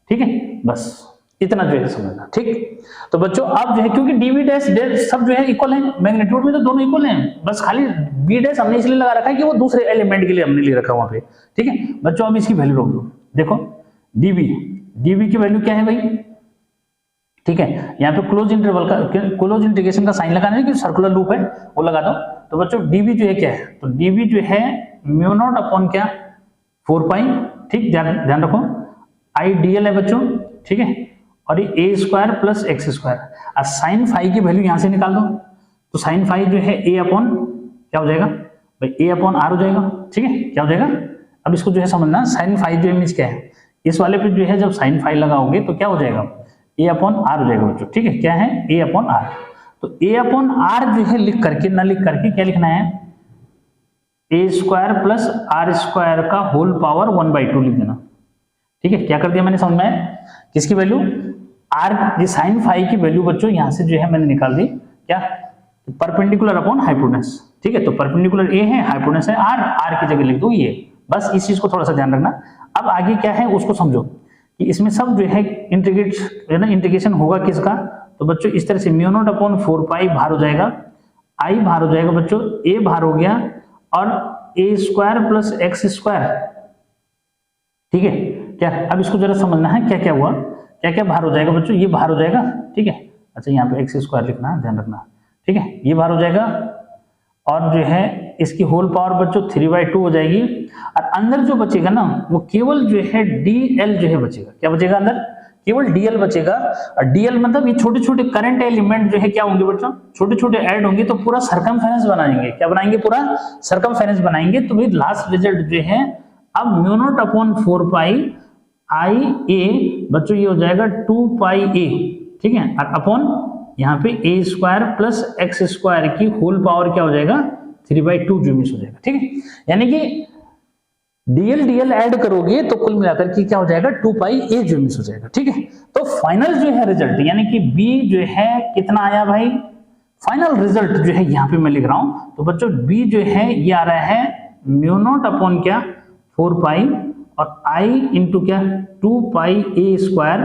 ठीक है, बस इतना जो है समझना, ठीक। तो बच्चों अब जो है क्योंकि डीबी डैश सब जो है इक्वल है, मैग्नीट्यूड में तो दोनों इक्वल हैं, बस खाली बी डैश हमने इसलिए लगा रखा है कि वो दूसरे एलिमेंट के लिए हमने ले रखा वहां पे, ठीक है। बच्चों अब इसकी वैल्यू रोक दो, देखो डीबी की वैल्यू क्या है भाई, ठीक है। यहाँ पे क्लोज इंटरवल का क्लोज इंटीग्रेशन का साइन लगाना है कि सर्कुलर लूप है वो लगा दो। तो बच्चों डीबी जो है क्या है, तो डीबी जो है म्यू नॉट अपॉन क्या 4 पाई, ठीक, ध्यान रखो, आइडियल है बच्चों, ठीक है, और ये ए स्क्वायर प्लस एक्स स्क्वायर, और साइन फाई की वैल्यू यहां से निकाल दो, तो साइन फाई जो है ए अपॉन क्या हो जाएगा भाई, ए अपॉन आर हो जाएगा, ठीक है, क्या हो जाएगा। अब इसको जो है समझना, साइन फाई जो है मीन्स क्या है, इस वाले पे जो है जब साइन फाई लगाओगे तो क्या हो जाएगा, ए अपॉन आर हो जाएगा बच्चों, ठीक है, क्या है ए अपॉन आर। तो ए अपॉन आर जो है लिख करके ना लिख करके क्या लिखना है, ए स्क्वायर प्लस आर स्क्वायर का होल पावर 1/2 लिख देना, ठीक है। क्या कर दिया मैंने समझ में, किसकी वैल्यू आर, ये साइन फाई की वैल्यू बच्चों यहां से जो है मैंने निकाल दी, क्या परपेंडिकुलर अपॉन हाइपोटेनस, ठीक है। तो परपेंडिकुलर ए है, हाइपोटेनस है आर की जगह लिख दो ये, बस इस चीज को थोड़ा सा ध्यान रखना। अब आगे क्या है उसको समझो कि इसमें सब जो है इंटीग्रेशन होगा किसका, तो बच्चों इस तरह से म्यू नॉट अपॉन 4 पाई भार हो जाएगा, आई भार हो जाएगा बच्चों, ए भार हो गया, और ए स्क्वायर प्लस एक्स स्क्वायर ठीक है क्या। अब इसको जरा समझना है क्या क्या हुआ, क्या क्या बाहर हो जाएगा बच्चों, ये बाहर हो जाएगा, ठीक है। अच्छा यहाँ पे एक्स स्क्वायर लिखना है, ध्यान रखना, ठीक है। ये बाहर हो जाएगा और जो है इसकी होल पावर बच्चों 3/2 हो जाएगी। और अंदर जो बचेगा ना वो केवल जो है dl जो है बचेगा। क्या बचेगा अंदर, केवल dl बचेगा। और dl मतलब ये छोटे छोटे करंट एलिमेंट जो है क्या होंगे बच्चों, छोटे छोटे ऐड होंगे तो पूरा सरकमफेरेंस बनाएंगे। क्या बनाएंगे, पूरा सरकमफेरेंस बनाएंगे। तो भाई लास्ट रिजल्ट जो है अब μ0/4π IA बच्चों ये हो जाएगा 2πa, ठीक है। और अपॉन यहाँ पे a² प्लस x² की होल पावर क्या हो जाएगा 3/2 जो मिस हो जाएगा, ठीक है। यानी कि dl ऐड करोगे तो कुल मिलाकर के क्या हो जाएगा 2πa जो मिस हो जाएगा, ठीक है। तो फाइनल जो है रिजल्ट यानी कि b जो है कितना आया भाई, फाइनल रिजल्ट जो है यहाँ पे मैं लिख रहा हूं। तो बच्चों b जो है ये आ रहा है μ0 अपॉन क्या 4π और I इंटू क्या 2πa²,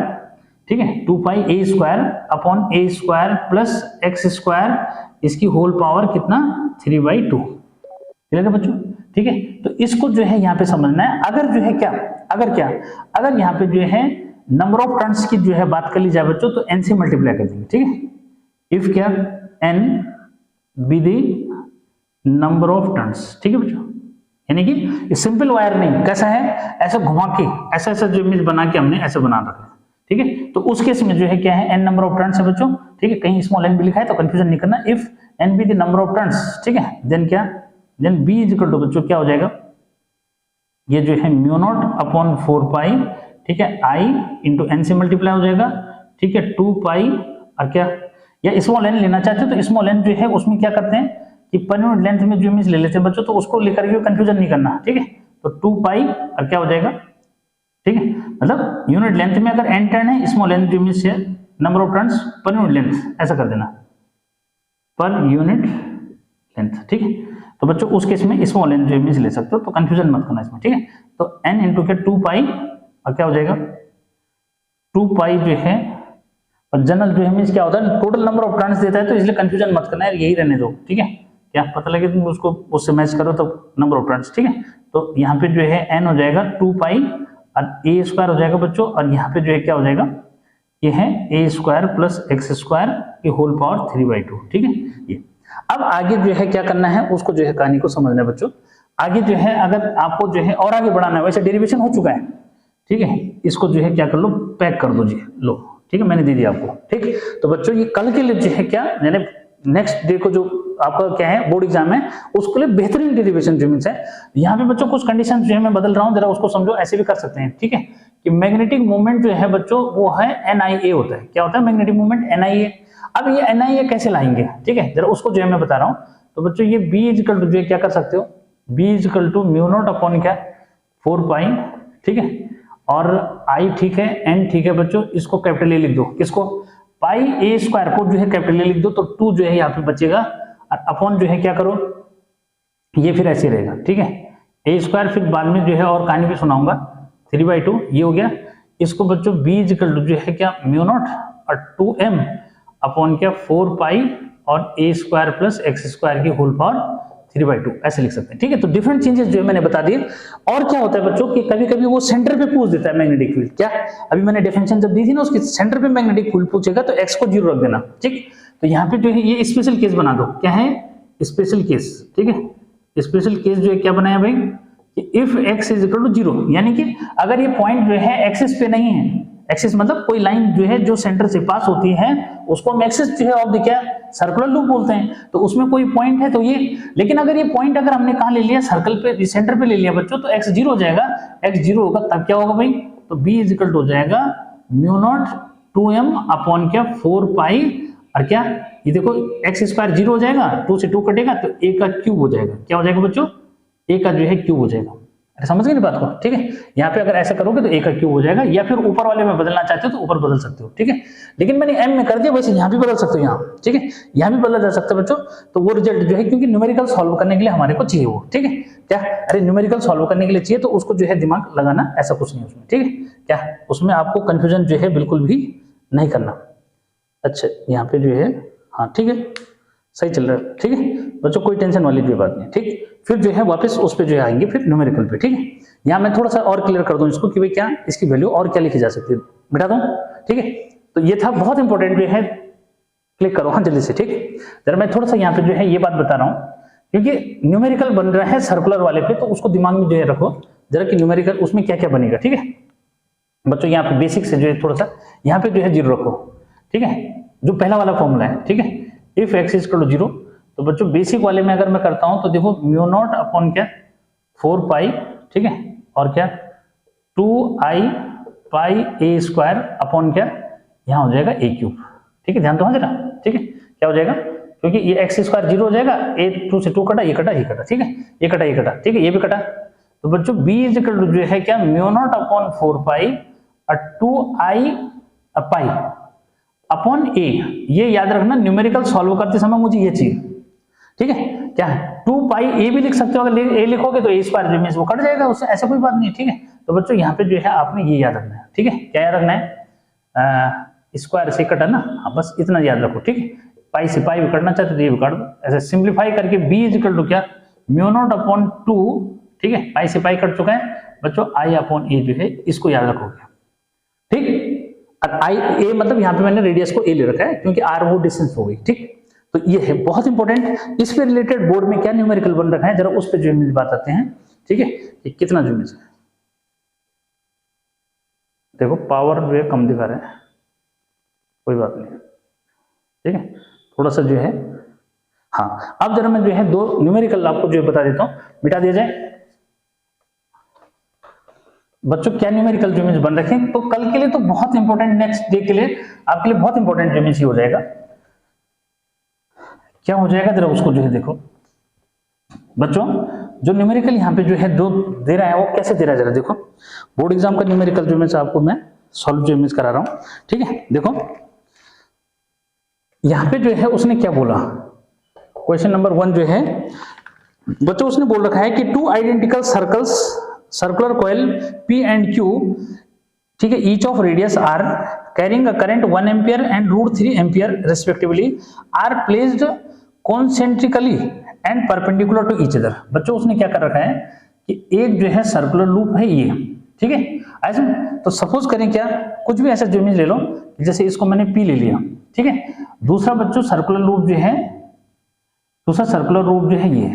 ठीक है। 2πa² upon a² plus x² इसकी होल पावर कितना 3/2, ठीक है बच्चों, ठीक है। तो इसको जो है यहाँ पे समझना है। अगर जो है क्या, अगर यहाँ पे जो है नंबर ऑफ टर्न्स की जो है बात कर ली जाए बच्चों तो n से मल्टीप्लाई कर देंगे, ठीक है। इफ क्या n be the number of turns, ठीक है बच्चों। यानी कि सिंपल वायर नहीं, कैसा है ऐसा घुमा के ऐसा ऐसा जो इमेज बना के हमने ऐसे बना रखा है, ठीक है। तो उस केस में जो है क्या है n नंबर ऑफ टर्न्स है बच्चों, ठीक है। कहीं स्मॉल n भी लिखा है तो कंफ्यूजन नहीं करना। If n be the number of turns, ठीक है, देन क्या, then b is equal to बच्चों क्या हो जाएगा, ये जो है μ0/4π, ठीक है, I इंटू n से मल्टीप्लाई हो जाएगा, ठीक है, 2π और क्या, या स्मॉल n लेना चाहते हो तो स्मॉल n जो है उसमें क्या करते हैं कि पर यूनिट लेंथ में जो इमेज ले लेते हैं बच्चों, तो उसको लेकर के कंफ्यूजन नहीं करना, ठीक है। तो 2π और क्या हो जाएगा, ठीक है, मतलब यूनिट लेंथ में अगर n टर्न है स्मॉल n जो इमेज है number of turns per unit length ऐसा कर देना, पर यूनिट लेंथ, ठीक है। तो बच्चों उस केस में स्मॉल n जो इमेज ले सकते हो तो कंफ्यूजन मत करना इसमें, ठीक है। तो n इंटू क्या 2π और क्या हो जाएगा 2π जो है, और जनरल जो इमेज क्या होता है टोटल नंबर ऑफ टर्न्स देता है, तो इसलिए कंफ्यूजन मत करना है, यही रहने दो, ठीक है। क्या पता लगे तुम उसको उससे मैच करो तो नंबर ऑफ टर्न्स, ठीक है। तो यहाँ पे जो है n हो जाएगा 2π और a² हो जाएगा बच्चों, और यहाँ पे जो है क्या हो जाएगा, ये है a² प्लस x² की होल पावर 3/2, ठीक है। ये अब आगे जो है क्या करना है उसको जो है कहानी को समझना है बच्चों। आगे जो है अगर आपको जो है और आगे बढ़ाना है, वैसे डेरिवेशन हो चुका है, ठीक है, इसको जो है क्या कर लो पैक कर दो जी, लो, ठीक है, मैंने दे दिया आपको, ठीक। तो बच्चों ये कल के लिए जो है क्या, यानी नेक्स्ट डे को जो आपका क्या है बोर्ड एग्जाम है उसके लिए बेहतरीन डेरिवेशन जो मीन्स है। यहाँ पे बच्चों कुछ कंडीशन जो है मैं बदल रहा हूँ, जरा उसको समझो, ऐसे भी कर सकते हैं, ठीक है। कि मैग्नेटिक मूवमेंट जो है बच्चों वो है NIA होता है, क्या होता है मैग्नेटिक मूवमेंट NIA। अब ये NIA कैसे लाएंगे, ठीक है, जरा उसको जो है मैं बता रहा हूँ। तो बच्चों ये B इक्वल टू जो है क्या कर सकते हो, B इक्वल टू μ0 अपॉन क्या 4π, ठीक है, और I ठीक है, N ठीक है बच्चों, इसको कैपिटल A लिख दो, किसको πa² को जो है कैपिटल A लिख दो, तो 2 जो है यहाँ पे बचेगा, और अपॉन जो है क्या करो ये फिर ऐसे रहेगा, ठीक है, a² फिर बाद में जो है और कहानी भी सुनाऊंगा 3/2, ये हो गया। इसको बच्चों b इक्वल टू जो है क्या μ0 और 2m अपॉन क्या 4π और a² प्लस x² की होल पावर 3/2 ऐसे लिख सकते हैं, ठीक है। तो डिफरेंट चेंजेस जो है मैंने बता दिए। और क्या होता है बच्चों कि कभी कभी वो सेंटर पे पूछ देता है मैग्नेटिक फील्ड, क्या अभी मैंने डेफिनेशन जब दी थी ना उसकी, सेंटर पे मैग्नेटिक फील्ड पूछेगा तो x को 0 रख देना, ठीक। तो यहाँ पे जो है ये स्पेशल केस बना दो, क्या है स्पेशल केस, ठीक है। स्पेशल केस जो है क्या बनाया भाई, if x is equal to 0, यानी कि अगर ये पॉइंट जो है एक्सिस पे नहीं है, एक्सिस मतलब कोई लाइन जो है जो सेंटर से पास होती है उसको हम एक्सिस जो है ऑफ द क्या सर्कुलर लूप बोलते हैं, तो उसमें कोई पॉइंट है तो ये, लेकिन अगर ये पॉइंट अगर हमने कहाँ ले लिया सर्कल पे सेंटर पे ले लिया बच्चों तो x 0 हो जाएगा, x 0 होगा तब क्या होगा भाई, तो b इज इक्वल टू हो जाएगा μ0 2m अपॉन क्या 4π और क्या, ये देखो x² 0 हो जाएगा, 2 से 2 कटेगा तो a का क्यूब हो जाएगा, क्या हो जाएगा बच्चों a का जो है क्यूब हो जाएगा। अरे समझ गए ना बात को, ठीक है। यहाँ पे अगर ऐसा करोगे तो a का क्यूब हो जाएगा, या फिर ऊपर वाले में बदलना चाहते हो तो ऊपर बदल सकते हो, ठीक है। लेकिन मैंने m में कर दिया, वैसे यहाँ भी बदल सकते हो, यहाँ ठीक है, यहाँ भी बदला जा सकता है बच्चों। तो वो रिजल्ट जो है क्योंकि न्यूमेरिकल सॉल्व करने के लिए हमारे को चाहिए वो, ठीक है, क्या अरे न्यूमेरिकल सॉल्व करने के लिए चाहिए तो उसको जो है दिमाग लगाना ऐसा कुछ नहीं उसमें, ठीक है, क्या उसमें आपको कंफ्यूजन जो है बिल्कुल भी नहीं करना। अच्छा यहाँ पे जो है हाँ ठीक है सही चल रहा है, ठीक है बच्चों, कोई टेंशन वाली भी बात नहीं, ठीक। फिर जो है वापस उस पे जो है आएंगे फिर न्यूमेरिकल पे, ठीक है। यहाँ मैं थोड़ा सा और क्लियर कर दूं इसको कि भाई क्या इसकी वैल्यू और क्या लिखी जा सकती है, बिठा दूं, ठीक है। तो ये था बहुत इंपॉर्टेंट जो है, क्लिक करो हाँ जल्दी से, ठीक। जरा मैं थोड़ा सा यहाँ पे जो है ये बात बता रहा हूँ, क्योंकि न्यूमेरिकल बन रहा है सर्कुलर वाले पे, तो उसको दिमाग में जो है रखो जरा कि न्यूमेरिकल उसमें क्या क्या बनेगा, ठीक है बच्चों। यहाँ पे बेसिक से जो है थोड़ा सा यहाँ पे जो है 0 रखो, ठीक है, जो पहला वाला फॉर्मूला है, ठीक है। If x is equal to 0, तो बच्चों बेसिक वाले में अगर मैं करता हूं तो देखो म्यू नॉट अपॉन क्या 4 पाई, ठीक है, और क्या 2i pi a square upon क्या यहाँ हो जाएगा a क्यूब, ठीक है। ध्यान दो जरा, ठीक है, क्या हो जाएगा, क्योंकि ये x स्क्वायर 0 हो जाएगा, a 2 से 2 कटा, ये कटा, ये कटा, ठीक है, ये कटा, ये कटा, ठीक है, ये भी कटा। तो बच्चों b इज इक्वल टू जो है क्या mu naught upon 4 pi 2i pi upon a। ये याद रखना, न्यूमेरिकल सॉल्व करते समय मुझे ये चाहिए, ठीक है। क्या है 2 पाई a भी लिख सकते हो, अगर a लिखोगे तो a स्क्वायर जो में वो कट जाएगा, उससे ऐसा कोई बात नहीं, ठीक है। तो बच्चों यहाँ पे जो है आपने ये याद रखना है, ठीक है, क्या याद रखना है, स्क्वायर से कटा ना, हाँ बस इतना याद रखो, ठीक है। पाई से पाई भी करना चाहते तो ये भी काट दो, ऐसे सिंप्लीफाई करके b इज इक्वल टू क्या म्यू नॉट अपॉन 2, ठीक है, पाई से पाई कट चुका है बच्चों, i अपॉन a जो है इसको याद रखोगे, ठीक। आई ए मतलब यहाँ पे मैंने रेडियस को ए ले रखा है क्योंकि आर वो डिस्टेंस हो गई, ठीक। तो ये है बहुत इंपॉर्टेंट, इस पे रिलेटेड बोर्ड में क्या न्यूमेरिकल बन रखा है जरा उस पे जो है बात आते हैं, ठीक है। ये कितना जो है देखो पावर जो है कम दिखा रहे हैं, कोई बात नहीं, ठीक है, थोड़ा सा जो है, हाँ अब जरा मैं जो है 2 न्यूमेरिकल आपको जो है बता देता हूँ, मिटा दिया जाए बच्चों क्या न्यूमेरिकल जो इमेज बन रखे हैं। तो कल के लिए तो बहुत इंपॉर्टेंट, नेक्स्ट डे के लिए आपके लिए बहुत इंपॉर्टेंट इमेज ही हो जाएगा। क्या हो जाएगा जरा उसको जो है देखो बच्चों, जो न्यूमेरिकल यहाँ पे जो है जो दे रहा है वो कैसे दे रहा है जरा देखो। बोर्ड एग्जाम का न्यूमेरिकल जो इमेज आपको मैं सॉल्व जो इमेज करा रहा हूँ, ठीक है। देखो यहाँ पे जो है उसने क्या बोला, क्वेश्चन नंबर 1 जो है बच्चों उसने बोल रखा है कि 2 identical circles circular coil P and Q, ठीक है, each of radius r carrying a current 1 ampere and √3 ampere respectively are placed concentrically and perpendicular to each other। बच्चों उसने क्या कर रखा है कि एक जो है सर्कुलर लूप है ये, ठीक है, ऐसे। तो सपोज करें क्या कुछ भी ऐसा जो इमेज ले लो, जैसे इसको मैंने P ले लिया, ठीक है। दूसरा बच्चों सर्कुलर लूप जो है, दूसरा सर्कुलर लूप जो है ये,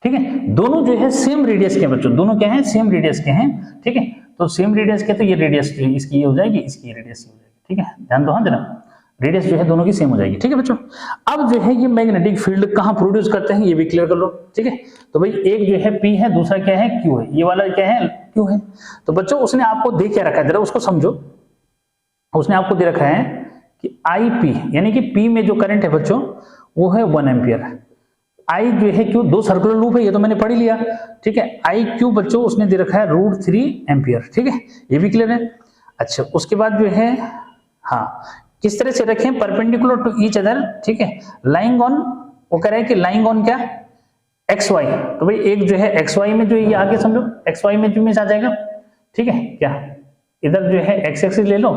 ठीक है, दोनों जो है सेम रेडियस के बच्चों, दोनों क्या है सेम रेडियस के हैं, ठीक है। तो सेम रेडियस के तो ये रेडियस जो है इसकी ये हो जाएगी, इसकी रेडियस ये हो जाएगी, ठीक है। ध्यान दो हाँ जरा, रेडियस जो है दोनों की सेम हो जाएगी, ठीक है बच्चों। अब जो है ये मैग्नेटिक फील्ड कहाँ प्रोड्यूस करते हैं ये भी क्लियर कर लो, ठीक है। तो भाई एक जो है P है, दूसरा क्या है Q है, ये वाला क्या है Q है। तो बच्चों उसने आपको दे क्या रखा है जरा उसको समझो, उसने आपको दे रखा है कि IP यानी कि P में जो करंट है बच्चों वो है 1 एम्पियर, I जो है Q, 2 सर्कुलर लूप है ये तो मैंने पढ़ लिया, ठीक है। IQ बच्चों उसने दे रखा है √3 एम्पियर, ठीक है, ये भी क्लियर है। अच्छा उसके बाद जो है हाँ किस तरह से रखें, परपेंडिकुलर टू ईच अदर, ठीक है, लाइंग ऑन, वो कह रहे हैं कि लाइंग ऑन क्या XY। तो भाई एक जो है XY में जो ये आगे समझो XY में जो इमेज आ जाएगा, ठीक है, क्या इधर जो है X एक्सिस ले लो,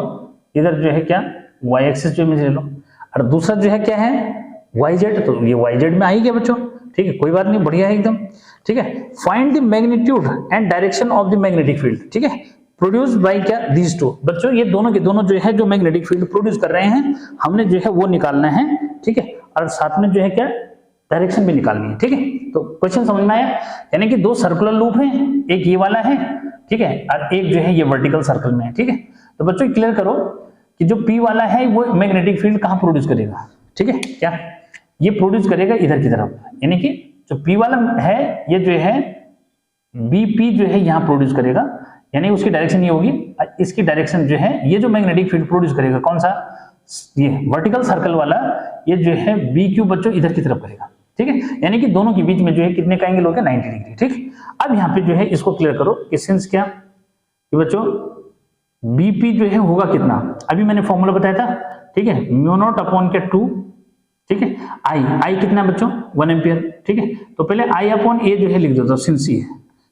इधर जो है क्या Y एक्सिस जो इमेज ले लो, और दूसरा जो है क्या है YZ, तो ये YZ में आ ही गया बच्चों, ठीक है, कोई बात नहीं, बढ़िया है एकदम, ठीक है। Find the magnitude and direction of the magnetic field, ठीक है, प्रोड्यूस्ड बाय क्या दीज टू। बच्चों ये दोनों के दोनों जो है जो मैग्नेटिक फील्ड प्रोड्यूस कर रहे हैं हमने जो है वो निकालना है, ठीक है, और साथ में जो है क्या डायरेक्शन भी निकालनी है, ठीक है। तो क्वेश्चन समझ में आया, यानी कि 2 सर्कुलर लूप है, एक ये वाला है, ठीक है, और एक जो है ये वर्टिकल सर्कल में है, ठीक है। तो बच्चों क्लियर करो कि जो P वाला है वो मैग्नेटिक फील्ड कहाँ प्रोड्यूस करेगा, ठीक है, क्या ये प्रोड्यूस करेगा इधर की तरफ, यानी कि जो P वाला है ये जो है BP जो है यहाँ प्रोड्यूस करेगा, यानी उसकी डायरेक्शन ये होगी, इसकी डायरेक्शन जो है ये जो मैग्नेटिक फील्ड प्रोड्यूस करेगा कौन सा ये वर्टिकल सर्कल वाला, ये जो है BQ बच्चों इधर की तरफ करेगा, ठीक है, यानी कि दोनों के बीच में जो है कितने का एंगल हो गया 90 डिग्री, ठीक। अब यहाँ पे जो है इसको क्लियर करो कि सिंस क्या कि बच्चों BP जो है होगा कितना, अभी मैंने फॉर्मूला बताया था, ठीक है, म्यू नॉट अपॉन के 2, ठीक है, I कितना बच्चों 1 एम्पियर, ठीक है। तो पहले I अपॉन A जो है लिख देता हूं,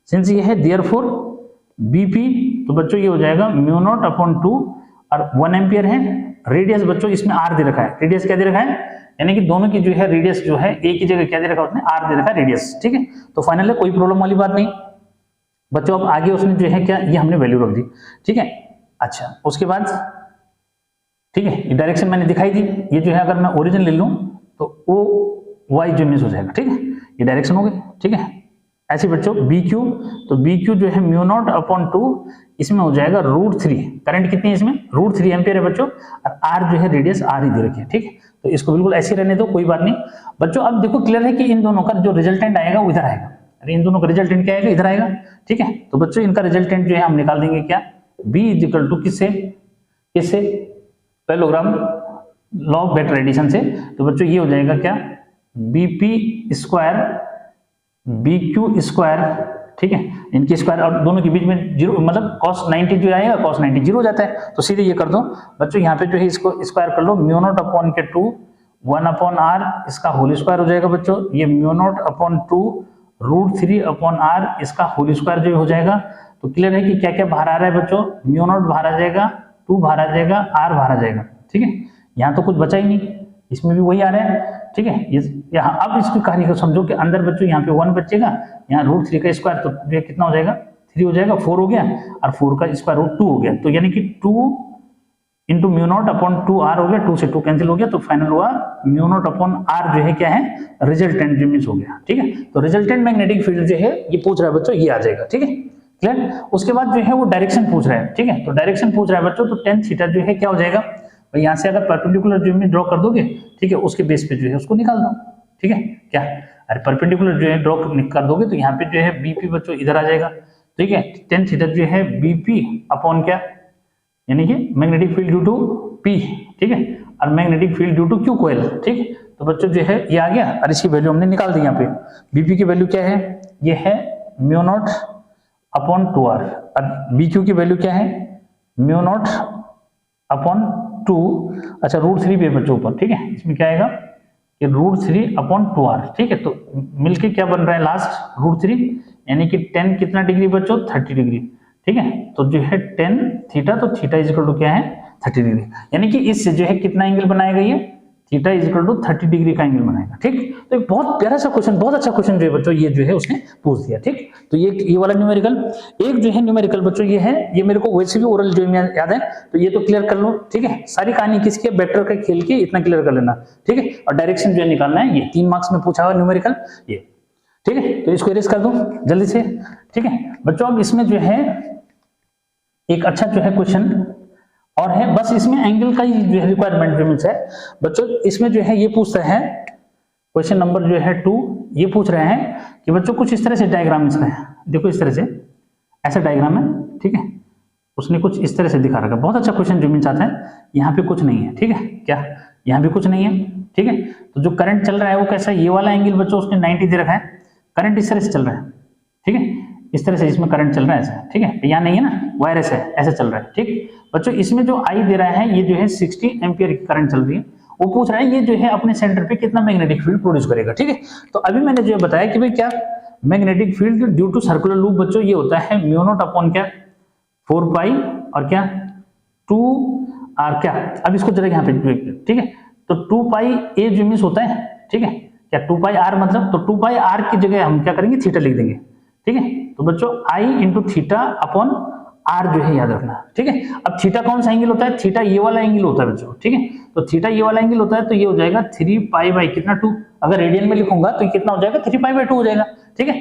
सिंस ये है देयरफॉर BP, तो बच्चों ये हो जाएगा म्यू नॉट अपॉन 2 और 1 एम्पियर है, रेडियस बच्चों इसमें R दे रखा है, रेडियस क्या दे रखा है, यानी कि दोनों की जो है रेडियस जो है एक ही जगह क्या दे रखा है उसने R दे रखा है रेडियस, ठीक है। तो फाइनल है कोई प्रॉब्लम वाली बात नहीं, बच्चों अब आगे उसने जो है क्या, ये हमने वैल्यू रख दी, ठीक है। अच्छा उसके बाद ठीक है, ये डायरेक्शन मैंने दिखाई दी, ये जो है अगर मैं ओरिजिन ले लूं तो ओ वाई जो मिस हो जाएगा, ठीक है, ये डायरेक्शन हो गई, ठीक है। ऐसे बच्चों बी क्यू, तो बी क्यू जो है म्यू नॉट अपॉन 2, इसमें हो जाएगा √3, करंट कितनी है इसमें, √3 एम्पियर है बच्चों, और आर जो है रेडियस आर ही दे रखी है, ठीक है। तो इसको बिल्कुल ऐसे रहने दो, कोई बात नहीं बच्चों। अब देखो क्लियर है कि इन दोनों का जो रिजल्टेंट आएगा वो इधर आएगा, अरे इन दोनों का रिजल्टेंट क्या आएगा, इधर आएगा, ठीक है। तो बच्चों इनका रिजल्टेंट जो है हम निकाल देंगे क्या, बी इज इक्वल टू किससे, किससे, parallelogram law of vector addition से। तो बच्चों ये हो जाएगा क्या, BP square B Q square, ठीक है, इनकी स्क्वायर और दोनों के बीच में जीरो, मतलब cos 90 जो आएगा cos 90 जीरो हो जाता है, तो सीधे ये कर दो बच्चों, यहाँ पे जो है इसको स्क्वायर कर लो, म्यू नॉट अपॉन के 2 1 अपॉन आर, इसका होल स्क्वायर हो जाएगा बच्चों, ये mu naught upon 2 √3 upon R, इसका होल स्क्वायर जो हो जाएगा। तो क्लियर है कि क्या क्या बाहर आ रहा है बच्चों, म्यू नॉट बाहर आ जाएगा, 2 बाहर आ जाएगा, आर बाहर आ जाएगा, ठीक है। यहाँ तो कुछ बचा ही नहीं, इसमें भी वही आ रहा है, ठीक है। यहाँ अब इसकी कहानी को समझो कि अंदर बच्चों यहाँ पे 1 बचेगा, यहाँ √3 का स्क्वायर तो ये कितना हो जाएगा, 3 हो जाएगा, 4 हो गया, और 4 का स्क्वायर √2 हो गया, तो यानी कि 2 into mu naught upon 2 R हो गया, 2 से 2 कैंसिल हो गया, तो फाइनल हुआ म्यू नॉट अपॉन आर जो है क्या है, रिजल्टेंट जो मीन्स हो गया, ठीक है। तो रिजल्टेंट मैग्नेटिक फील्ड जो है ये पूछ रहा है बच्चों, ये आ जाएगा, ठीक है, क्लियर। उसके बाद जो है वो डायरेक्शन पूछ रहा है, ठीक है, तो डायरेक्शन पूछ रहा है बच्चों, तो tan थीटा जो है क्या हो जाएगा, यहाँ से अगर परपेंडिकुलर जो में ड्रॉ कर दोगे, ठीक है, उसके बेस पे जो है उसको निकाल दो, ठीक है, क्या, अरे परपेंडिकुलर जो है ड्रॉ कर दोगे तो यहाँ पे जो है बीपी बच्चों इधर आ जाएगा, ठीक है, tan थीटा जो है बीपी अपॉन क्या, यानी कि magnetic field due to P, ठीक है, और magnetic field due to Q coil, ठीक है। तो बच्चों जो है ये आ गया, और इसकी वैल्यू हमने निकाल दी, यहाँ पे बीपी की वैल्यू क्या है, ये है म्यू नॉट अपॉन 2r, और बी क्यू की वैल्यू क्या है, म्यू नॉट अपॉन 2, अच्छा √3 भी है बच्चों ऊपर, ठीक है, इसमें क्या आएगा कि √3 अपॉन 2r, ठीक है। तो मिलके क्या बन रहा है लास्ट √3, यानी कि tan कितना डिग्री बच्चों, 30 डिग्री, ठीक है। तो जो है tan थीटा, तो थीटा इज इक्वल टू क्या है, 30 डिग्री, यानी कि इससे जो है कितना एंगल बनाएगा ये, theta is equal to 30 degree का एंगल बनाएगा, ठीक। तो एक बहुत प्यारा सा क्वेश्चन, बहुत अच्छा क्वेश्चन जो है बच्चों ये जो है उसने पूछ दिया, ठीक। तो ये वाला न्यूमेरिकल, एक जो है न्यूमेरिकल बच्चों ये है, ये मेरे को वैसे भी ओरल जो याद है, तो ये तो क्लियर कर लो, ठीक है। सारी कहानी किसकी है, वेक्टर का खेल के इतना क्लियर कर लेना, ठीक है। और डायरेक्शन जो है निकालना है, ये 3 मार्क्स में पूछा हुआ न्यूमेरिकल ये, ठीक है। तो इसको इरेज कर दो जल्दी से, ठीक है बच्चों। अब इसमें जो है एक अच्छा जो है क्वेश्चन और है, बस इसमें एंगल का ही जो है रिक्वायरमेंट है बच्चों। इसमें जो है ये पूछता है क्वेश्चन नंबर जो है 2, ये पूछ रहे हैं कि बच्चों कुछ इस तरह से डायग्राम इसका है, देखो इस तरह से ऐसा डायग्राम है, ठीक है, उसने कुछ इस तरह से दिखा रखा है। बहुत अच्छा क्वेश्चन जो मीन चाहता है, यहाँ पे कुछ नहीं है, ठीक है, क्या यहाँ भी कुछ नहीं है, ठीक है। तो जो करंट चल रहा है वो कैसा है, ये वाला एंगल बच्चों उसने 90 दे रखा है, करंट इस तरह से चल रहा है, ठीक है, इस तरह से इसमें करंट चल रहा है ऐसा, ठीक है, यहाँ नहीं है ना, वायरस है, ऐसा चल रहा है, ठीक बच्चों। इसमें जो आई दे रहा है ये जो है 60 एम्पियर की करंट चल रही है, वो पूछ रहा है ये जो है अपने सेंटर पे कितना मैग्नेटिक फील्ड प्रोड्यूस करेगा, ठीक है। तो अभी मैंने जो बताया कि भाई क्या magnetic field due to circular loop बच्चों ये होता है म्यू नॉट अपॉन क्या 4 पाई और क्या 2 आर, क्या अब इसको जरा यहाँ पे, ठीक है। तो 2 पाई ए जो मीन्स होता है, ठीक है, क्या 2 पाई आर मतलब, तो 2 पाई आर की जगह हम क्या करेंगे, थीटा लिख देंगे, ठीक है। तो बच्चों आई इंटू थीटा अपॉन आर जो है याद रखना, ठीक है। अब थीटा कौन सा एंगल होता है, थीटा ये वाला एंगल होता है बच्चों, ठीक है। तो थीटा ये वाला एंगल होता है, तो ये हो जाएगा 3 पाई बाई कितना 2, अगर रेडियन में लिखूंगा तो कितना हो जाएगा 3 पाई बाई 2 हो जाएगा, ठीक है।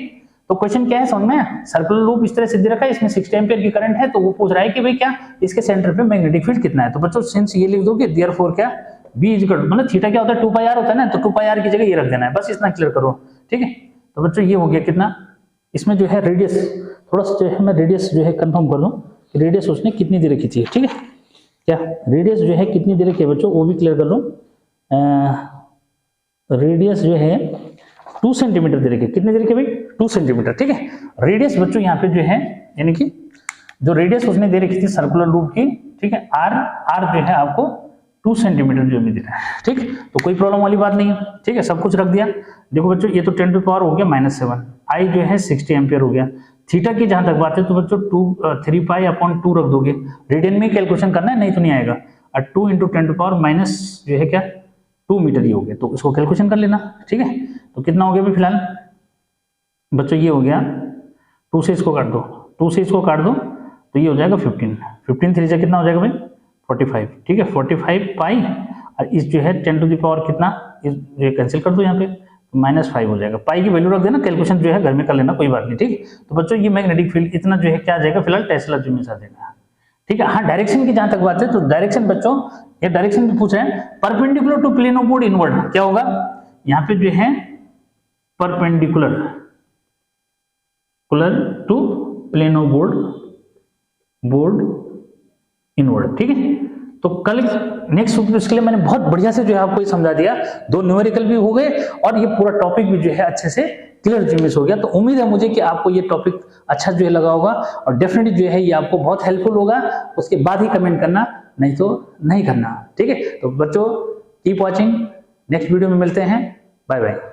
तो क्वेश्चन क्या है समझ में, सर्कुलर लूप इस तरह से दे रखा है, इसमें 60 एम्पियर की करंट है, तो वो पूछ रहा है कि भाई क्या इसके सेंटर पे मैग्नेटिक फील्ड कितना है। तो बच्चों सिंस ये लिख दोगे देयरफॉर क्या बी इज इक्वल, मतलब थीटा क्या होता है 2 पाई आर होता है ना, तो 2 पाई आर की जगह ये रख देना है, बस इतना क्लियर करो, ठीक है। तो बच्चों ये हो गया कितना, इसमें जो है रेडियस थोड़ा सा जो है मैं रेडियस जो है कंफर्म कर दूं, रेडियस उसने कितनी दे रखी थी, ठीक है, क्या रेडियस जो है कितनी दे रखी है बच्चों वो भी क्लियर कर लो। रेडियस जो है 2 सेंटीमीटर दे रखी है, कितने दे रखी है भाई 2 सेंटीमीटर, ठीक है। रेडियस बच्चों यहाँ पे जो है यानी कि जो रेडियस उसने दे रखी थी सर्कुलर लूप की, ठीक है, आर जो है आपको 2 सेंटीमीटर जो भी दे रहा है, ठीक। तो कोई प्रॉब्लम वाली बात नहीं है, ठीक है, सब कुछ रख दिया। देखो बच्चों ये तो 10 टू पावर हो गया -7, आई जो है 60 एम्पियर हो गया। थीटा की जहां तक बात है तो बच्चों 3 पाई अपॉन 2 रख दोगे, रेडियन में कैलकुलेशन करना है, नहीं तो नहीं आएगा। और 2 इंटू 10 टू पावर माइनस जो है क्या 2 मीटर ही हो गया, तो इसको कैलकुलेशन कर लेना, ठीक है। तो कितना हो गया भाई फिलहाल बच्चों ये हो गया 2 से इसको काट दो 2 से इसको काट दो तो ये हो जाएगा 15, 15 3 से कितना हो जाएगा भाई 45, ठीक है 45 पाई, और इस जो है 10 टू द पावर कितना, इस ये कैंसिल कर दो यहाँ पे, -5 हो जाएगा। पाई की वैल्यू रख देना, कैलकुलेशन जो है घर में कर लेना, कोई बात नहीं, ठीक। तो बच्चों ये मैग्नेटिक फील्ड इतना जो है क्या आ जाएगा, फिलहाल टेस्ला जो में आ जाएगा, ठीक है। हाँ, डायरेक्शन की जहां तक बात है तो डायरेक्शन बच्चों, ये डायरेक्शन भी पूछ रहे हैं, perpendicular to plane of board inward क्या होगा, यहाँ पे जो है perpendicular to plane of board inward, ठीक है। तो कल नेक्स्ट वीक इसके लिए मैंने बहुत बढ़िया से जो है आपको ये समझा दिया, 2 न्यूमेरिकल भी हो गए और ये पूरा टॉपिक भी जो है अच्छे से क्लियर जिम्मेस हो गया। तो उम्मीद है मुझे कि आपको ये टॉपिक अच्छा जो है लगा होगा और डेफिनेटली जो है ये आपको बहुत हेल्पफुल होगा। उसके बाद ही कमेंट करना, नहीं तो नहीं करना, ठीक है। तो बच्चों कीप वॉचिंग, नेक्स्ट वीडियो में मिलते हैं, बाय बाय।